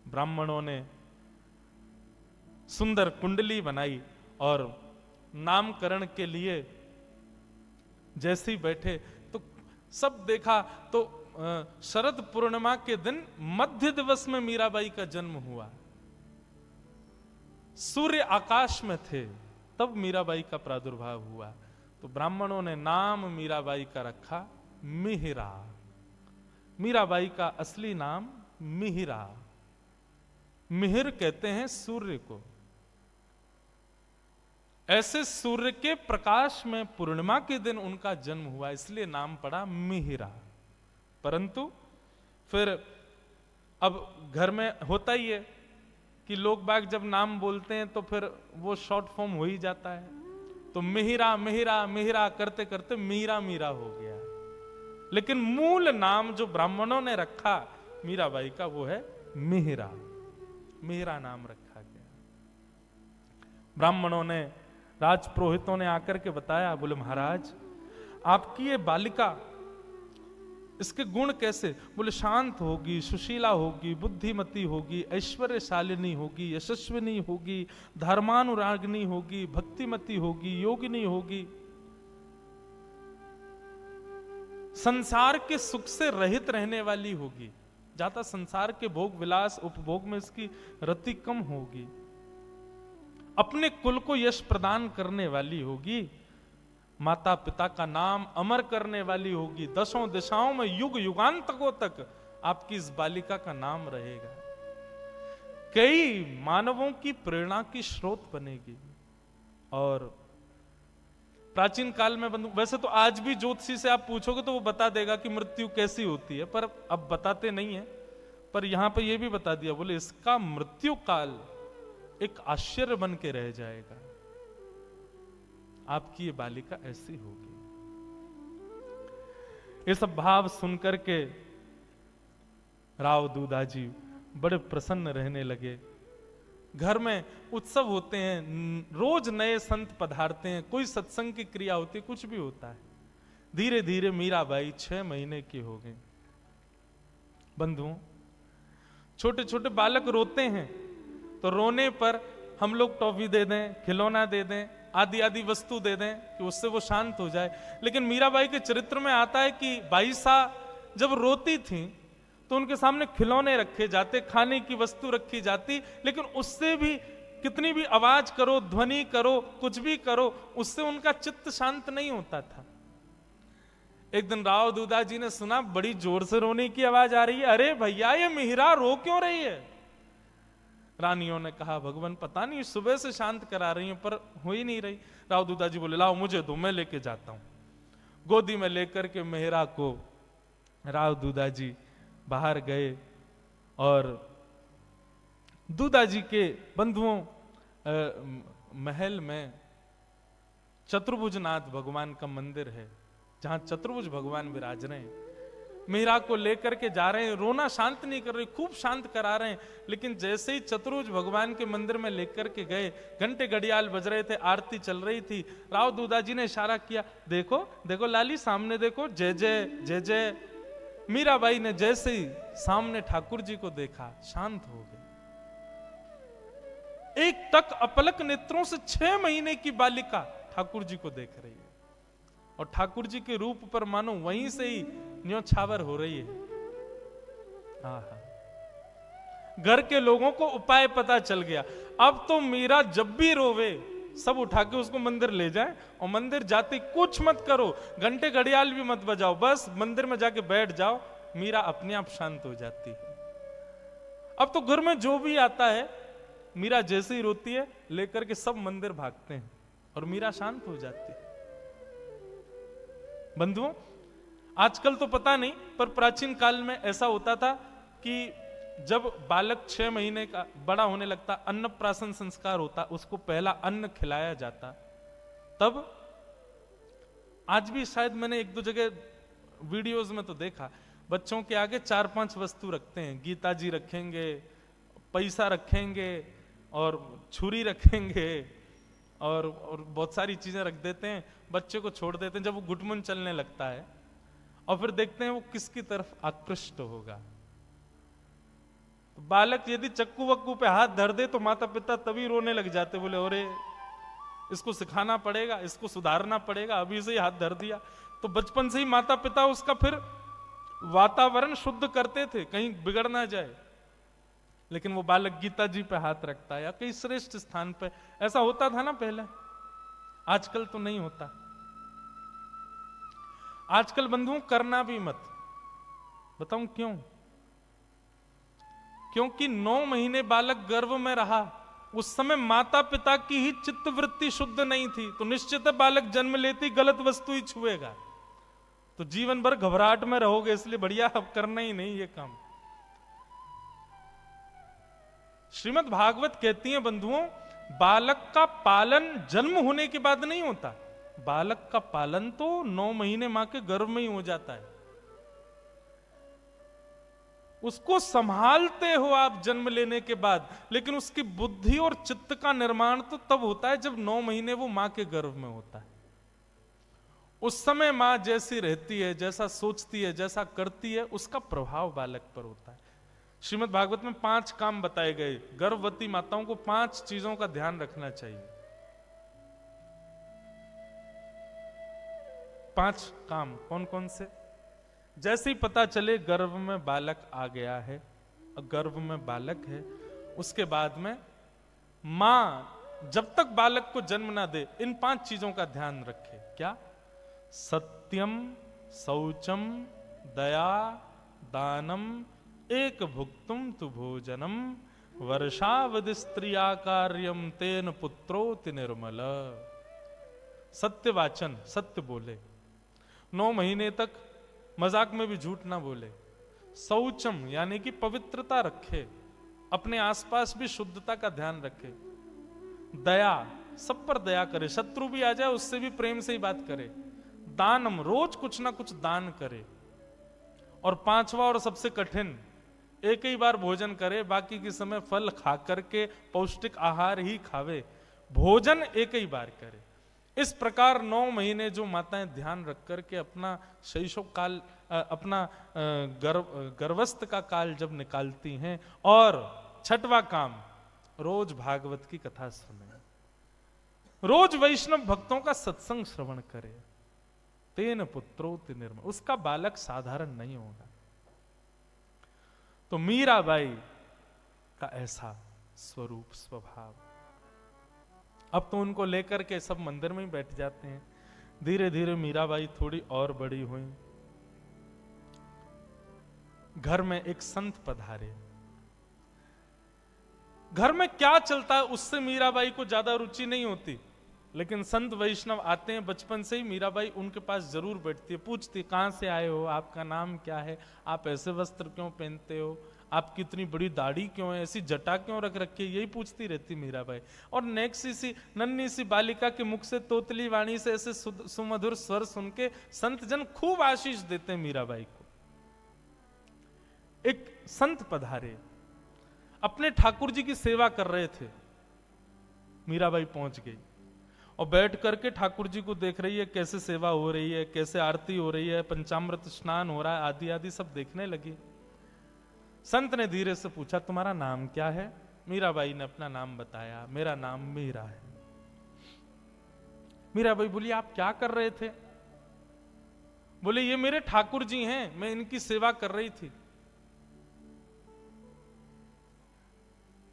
ब्राह्मणों ने सुंदर कुंडली बनाई और नामकरण के लिए जैसे ही बैठे तो सब देखा तो शरद पूर्णिमा के दिन मध्य दिवस में मीराबाई का जन्म हुआ। सूर्य आकाश में थे तब मीराबाई का प्रादुर्भाव हुआ। तो ब्राह्मणों ने नाम मीराबाई का रखा मिहिरा। मीराबाई का असली नाम मिहिरा। मिहिर कहते हैं सूर्य को। ऐसे सूर्य के प्रकाश में पूर्णिमा के दिन उनका जन्म हुआ, इसलिए नाम पड़ा मिहिरा। परंतु फिर अब घर में होता ही है कि लोग बाग जब नाम बोलते हैं तो फिर वो शॉर्ट फॉर्म हो ही जाता है। तो मिहिरा मिहिरा मिहिरा करते करते मीरा मीरा हो गया। लेकिन मूल नाम जो ब्राह्मणों ने रखा मीराबाई का वो है मिहिरा। मिहिरा नाम रखा गया। ब्राह्मणों ने, राजपुरोहितों ने आकर के बताया, बोले महाराज आपकी ये बालिका, इसके गुण कैसे? बोले शांत होगी, सुशीला होगी, बुद्धिमती होगी, ऐश्वर्यशालिनी होगी, यशस्विनी होगी, धर्मानुरागिनी होगी, भक्तिमती होगी, योगिनी होगी, संसार के सुख से रहित रहने वाली होगी, ज्यादा संसार के भोग विलास उपभोग में इसकी रति कम होगी, अपने कुल को यश प्रदान करने वाली होगी, माता पिता का नाम अमर करने वाली होगी, दसों दिशाओं में युग युगांतकों तक आपकी इस बालिका का नाम रहेगा, कई मानवों की प्रेरणा की स्रोत बनेगी। और प्राचीन काल में वैसे तो आज भी ज्योतिषी से आप पूछोगे तो वो बता देगा कि मृत्यु कैसी होती है, पर अब बताते नहीं है। पर यहां पे ये भी बता दिया, बोले इसका मृत्यु काल एक आश्चर्य बन के रह जाएगा, आपकी ये बालिका ऐसी होगी। ये सब भाव सुनकर के राव दूधा जी बड़े प्रसन्न रहने लगे। घर में उत्सव होते हैं, रोज नए संत पधारते हैं, कोई सत्संग की क्रिया होती है, कुछ भी होता है। धीरे धीरे मीराबाई 6 महीने की हो गई। बंधुओं, छोटे छोटे बालक रोते हैं तो रोने पर हम लोग टॉफी दे दें, खिलौना दे दें, आदि आदि वस्तु दे दें कि उससे वो शांत हो जाए। लेकिन मीराबाई के चरित्र में आता है कि बाईसा जब रोती थी तो उनके सामने खिलौने रखे जाते, खाने की वस्तु रखी जाती, लेकिन उससे भी कितनी भी आवाज करो, ध्वनि करो, कुछ भी करो, उससे उनका चित्त शांत नहीं होता था। एक दिन राव दूधा जी ने सुना बड़ी जोर से रोने की आवाज आ रही है। अरे भैया ये मिहिरा रो क्यों रही है? रानियों ने कहा भगवान पता नहीं, सुबह से शांत करा रही हूं पर हो ही नहीं रही। राव दूधा जी बोले लाओ मुझे दो, मैं लेके जाता हूं। गोदी में लेकर के मिहिरा को राव दूधा जी बाहर गए और दूधा जी के बंधुओं महल में चतुर्भुजनाथ भगवान का मंदिर है, जहां चतुर्भुज भगवान विराज रहे हैं। मीरा को लेकर के जा रहे हैं, रोना शांत नहीं कर रहे, खूब शांत करा रहे हैं। लेकिन जैसे ही चतुर्भुज भगवान के मंदिर में लेकर के गए, घंटे घड़ियाल बज रहे थे, आरती चल रही थी। राव दूधा जी ने इशारा किया, देखो देखो लाली सामने देखो, जय जय जय जय। मीराबाई ने जैसे ही सामने ठाकुर जी को देखा, शांत हो गए। एक टक अपलक नेत्रों से 6 महीने की बालिका ठाकुर जी को देख रही है और ठाकुर जी के रूप पर मानो वहीं से ही न्योछावर हो रही है। घर के लोगों को उपाय पता चल गया। अब तो मीरा जब भी रोवे सब उठा के उसको मंदिर ले जाए और मंदिर जाते कुछ मत करो, घंटे घड़ियाल भी मत बजाओ, बस मंदिर में जाके बैठ जाओ, मीरा अपने आप शांत हो जाती है। अब तो घर में जो भी आता है, मीरा जैसे ही रोती है लेकर के सब मंदिर भागते हैं और मीरा शांत हो जाती है। बंधुओं, आजकल तो पता नहीं, पर प्राचीन काल में ऐसा होता था कि जब बालक 6 महीने का बड़ा होने लगता, अन्नप्राशन संस्कार होता, उसको पहला अन्न खिलाया जाता। तब आज भी शायद मैंने 1-2 जगह वीडियोस में तो देखा, बच्चों के आगे 4-5 वस्तु रखते हैं। गीता जी रखेंगे, पैसा रखेंगे और छुरी रखेंगे और बहुत सारी चीजें रख देते हैं। बच्चे को छोड़ देते हैं, जब वो गुटमुन चलने लगता है और फिर देखते हैं वो किसकी तरफ आकृष्ट होगा। तो बालक यदि चक्कू वक्कू पे हाथ धर दे तो माता पिता तभी रोने लग जाते, बोले अरे इसको सिखाना पड़ेगा, इसको सुधारना पड़ेगा, अभी से ही हाथ धर दिया। तो बचपन से ही माता पिता उसका फिर वातावरण शुद्ध करते थे, कहीं बिगड़ ना जाए। लेकिन वो बालक गीता जी पे हाथ रखता है या कहीं श्रेष्ठ स्थान पे, ऐसा होता था ना पहले, आजकल तो नहीं होता। आजकल बंधुओं करना भी मत। बताऊं क्यों? क्योंकि 9 महीने बालक गर्भ में रहा, उस समय माता पिता की ही चित्तवृत्ति शुद्ध नहीं थी, तो निश्चित है बालक जन्म लेती गलत वस्तु ही छुएगा, तो जीवन भर घबराहट में रहोगे। इसलिए बढ़िया अब करना ही नहीं ये काम। श्रीमद् भागवत कहती है बंधुओं, बालक का पालन जन्म होने के बाद नहीं होता, बालक का पालन तो 9 महीने मां के गर्भ में ही हो जाता है। उसको संभालते हो आप जन्म लेने के बाद, लेकिन उसकी बुद्धि और चित्त का निर्माण तो तब होता है जब 9 महीने वो मां के गर्भ में होता है। उस समय मां जैसी रहती है, जैसा सोचती है, जैसा करती है, उसका प्रभाव बालक पर होता है। श्रीमद् भागवत में 5 काम बताए गए। गर्भवती माताओं को 5 चीजों का ध्यान रखना चाहिए। 5 काम कौन कौन से? जैसे ही पता चले गर्भ में बालक आ गया है, गर्भ में बालक है, उसके बाद में मां जब तक बालक को जन्म ना दे, इन 5 चीजों का ध्यान रखे। क्या? सत्यम, शौचम, दया, दानम, एक भुक्तुम तु भोजनम, वर्षावधि स्त्रिया कार्यम तेन पुत्रोति निर्मल। सत्य वाचन, सत्य बोले, 9 महीने तक मजाक में भी झूठ ना बोले। शौचम यानी कि पवित्रता रखे, अपने आसपास भी शुद्धता का ध्यान रखे। दया, सब पर दया करे, शत्रु भी आ जाए उससे भी प्रेम से ही बात करे। दानम, रोज कुछ ना कुछ दान करे। और 5वां और सबसे कठिन, एक ही बार भोजन करे, बाकी के समय फल खा करके पौष्टिक आहार ही खावे, भोजन एक ही बार करे। इस प्रकार 9 महीने जो माताएं ध्यान रख करके अपना शैशव काल, अपना गर्भस्थ का काल जब निकालती हैं। और 6वां काम, रोज भागवत की कथा सुने। रोज वैष्णव भक्तों का सत्संग श्रवण करे, तेन पुत्रोति निर्मल, उसका बालक साधारण नहीं होगा। तो मीराबाई का ऐसा स्वरूप स्वभाव। अब तो उनको लेकर के सब मंदिर में ही बैठ जाते हैं। धीरे धीरे मीराबाई थोड़ी और बड़ी हुई। घर में एक संत पधारे। घर में क्या चलता है उससे मीराबाई को ज्यादा रुचि नहीं होती, लेकिन संत वैष्णव आते हैं, बचपन से ही मीराबाई उनके पास जरूर बैठती है, पूछती है कहां से आए हो, आपका नाम क्या है, आप ऐसे वस्त्र क्यों पहनते हो, आपकी इतनी बड़ी दाढ़ी क्यों है, ऐसी जटा क्यों रख रखी है, यही पूछती रहती मीराबाई। और नेक्सी सी नन्ही सी बालिका के मुख से तोतली वाणी से ऐसे सुमधुर स्वर सुन के संत जन खूब आशीष देते हैं मीराबाई को। एक संत पधारे, अपने ठाकुर जी की सेवा कर रहे थे। मीराबाई पहुंच गई और बैठ करके ठाकुर जी को देख रही है, कैसे सेवा हो रही है, कैसे आरती हो रही है, पंचामृत स्नान हो रहा है, आदि आदि सब देखने लगी। संत ने धीरे से पूछा, तुम्हारा नाम क्या है? मीराबाई ने अपना नाम बताया, मेरा नाम मीरा है। मीराबाई बोली, आप क्या कर रहे थे? बोले, ये मेरे ठाकुर जी हैं, मैं इनकी सेवा कर रही थी।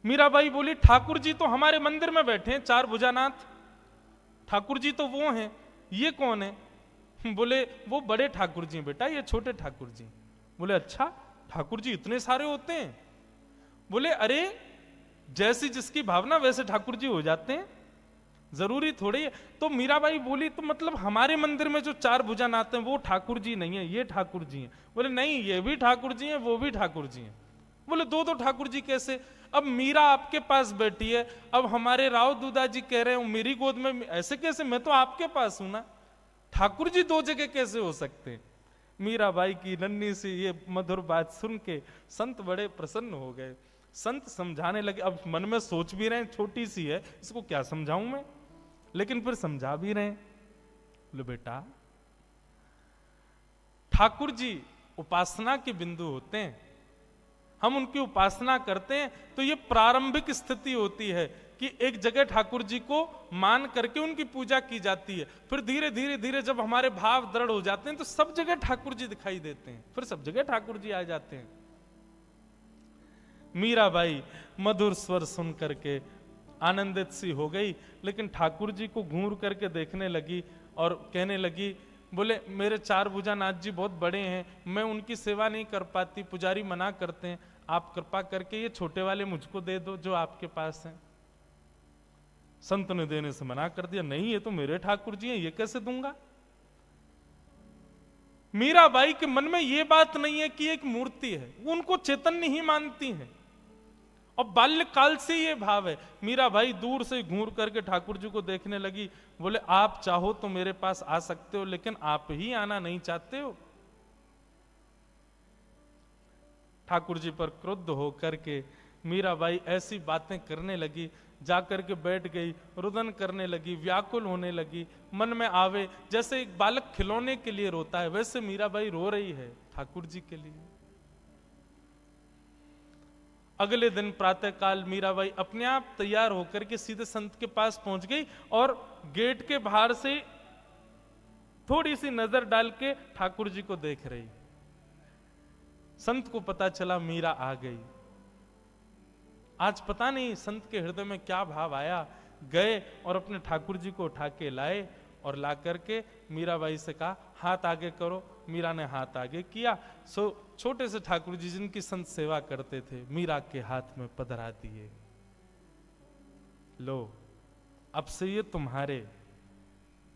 मीराबाई बोली, ठाकुर जी तो हमारे मंदिर में बैठे हैं, चार भुजानाथ ठाकुर जी तो वो हैं, ये कौन है? बोले, वो बड़े ठाकुर जी बेटा, ये छोटे ठाकुर जी। बोले, अच्छा ठाकुर जी इतने सारे होते हैं? बोले, अरे जैसी जिसकी भावना वैसे ठाकुर जी हो जाते हैं, जरूरी थोड़ी है। तो मीराबाई बोली, तो मतलब हमारे मंदिर में जो चार भुजानाथ हैं वो ठाकुर जी नहीं है, ये ठाकुर जी हैं। बोले, नहीं, ये भी ठाकुर जी हैं, वो भी ठाकुर जी हैं। बोले, दो दो ठाकुर जी कैसे? अब मीरा आपके पास बैठी है, अब हमारे राव दूदा जी कह रहे हैं मेरी गोद में, ऐसे कैसे? मैं तो आपके पास हूं ना, ठाकुर जी दो जगह कैसे हो सकते हैं? मीराबाई की नन्ही सी ये मधुर बात सुन के संत बड़े प्रसन्न हो गए। संत समझाने लगे। अब मन में सोच भी रहे हैं, छोटी सी है, इसको क्या समझाऊं मैं, लेकिन फिर समझा भी रहे हैं। बोले, बेटा ठाकुर जी उपासना के बिंदु होते हैं, हम उनकी उपासना करते हैं तो ये प्रारंभिक स्थिति होती है कि एक जगह ठाकुर जी को मान करके उनकी पूजा की जाती है। फिर धीरे धीरे धीरे जब हमारे भाव दृढ़ हो जाते हैं तो सब जगह ठाकुर जी दिखाई देते हैं, फिर सब जगह ठाकुर जी आ जाते हैं। मीराबाई मधुर स्वर सुन करके आनंदित सी हो गई, लेकिन ठाकुर जी को घूर करके देखने लगी और कहने लगी, बोले, मेरे चार भुजानाथ जी बहुत बड़े हैं, मैं उनकी सेवा नहीं कर पाती, पुजारी मना करते हैं, आप कृपा करके ये छोटे वाले मुझको दे दो जो आपके पास हैं। संत ने देने से मना कर दिया, नहीं ये तो मेरे ठाकुर जी हैं, ये कैसे दूंगा? मीराबाई के मन में ये बात नहीं है कि एक मूर्ति है, वो उनको चैतन्य ही मानती है और बाल्यकाल से ये भाव है। मीराबाई दूर से घूर करके ठाकुर जी को देखने लगी। बोले, आप चाहो तो मेरे पास आ सकते हो, लेकिन आप ही आना नहीं चाहते हो। ठाकुर जी पर क्रुद्ध होकर के मीराबाई ऐसी बातें करने लगी, जाकर के बैठ गई, रुदन करने लगी, व्याकुल होने लगी। मन में आवे जैसे एक बालक खिलौने के लिए रोता है, वैसे मीराबाई रो रही है ठाकुर जी के लिए। अगले दिन प्रातःकाल मीराबाई अपने आप तैयार होकर के सीधे संत के पास पहुंच गई और गेट के बाहर से थोड़ी सी नजर डाल के ठाकुर जी को देख रही। संत को पता चला मीरा आ गई। आज पता नहीं संत के हृदय में क्या भाव आया, गए और अपने ठाकुर जी को उठा के लाए और ला करके मीराबाई से कहा, हाथ आगे करो। मीरा ने हाथ आगे किया। सो छोटे से ठाकुर जी जिनकी संत सेवा करते थे, मीरा के हाथ में पधरा दिए। लो, अब से ये तुम्हारे,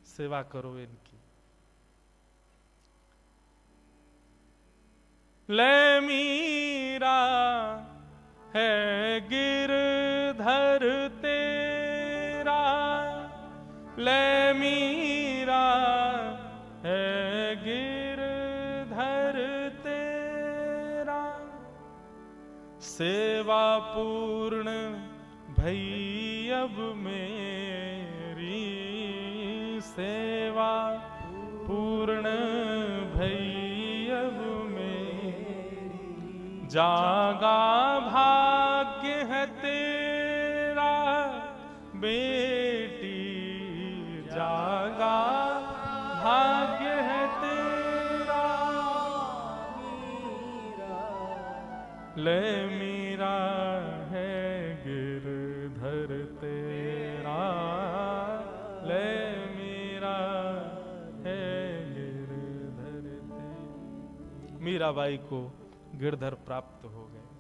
सेवा करो इनकी। ले मीरा है गिरधर तेरा, ले मीरा है गिरधर तेरा, सेवा पूर्ण भई अब मेरी, सेवा पूर्ण भई अब मेरी, जागा भाग्य है तेरा बेटी जागा भाग्य है तेरा, ले मीरा है गिरधर तेरा, ले मीरा है गिरधर तेरा। मीराबाई को गिरधर प्राप्त हो गए।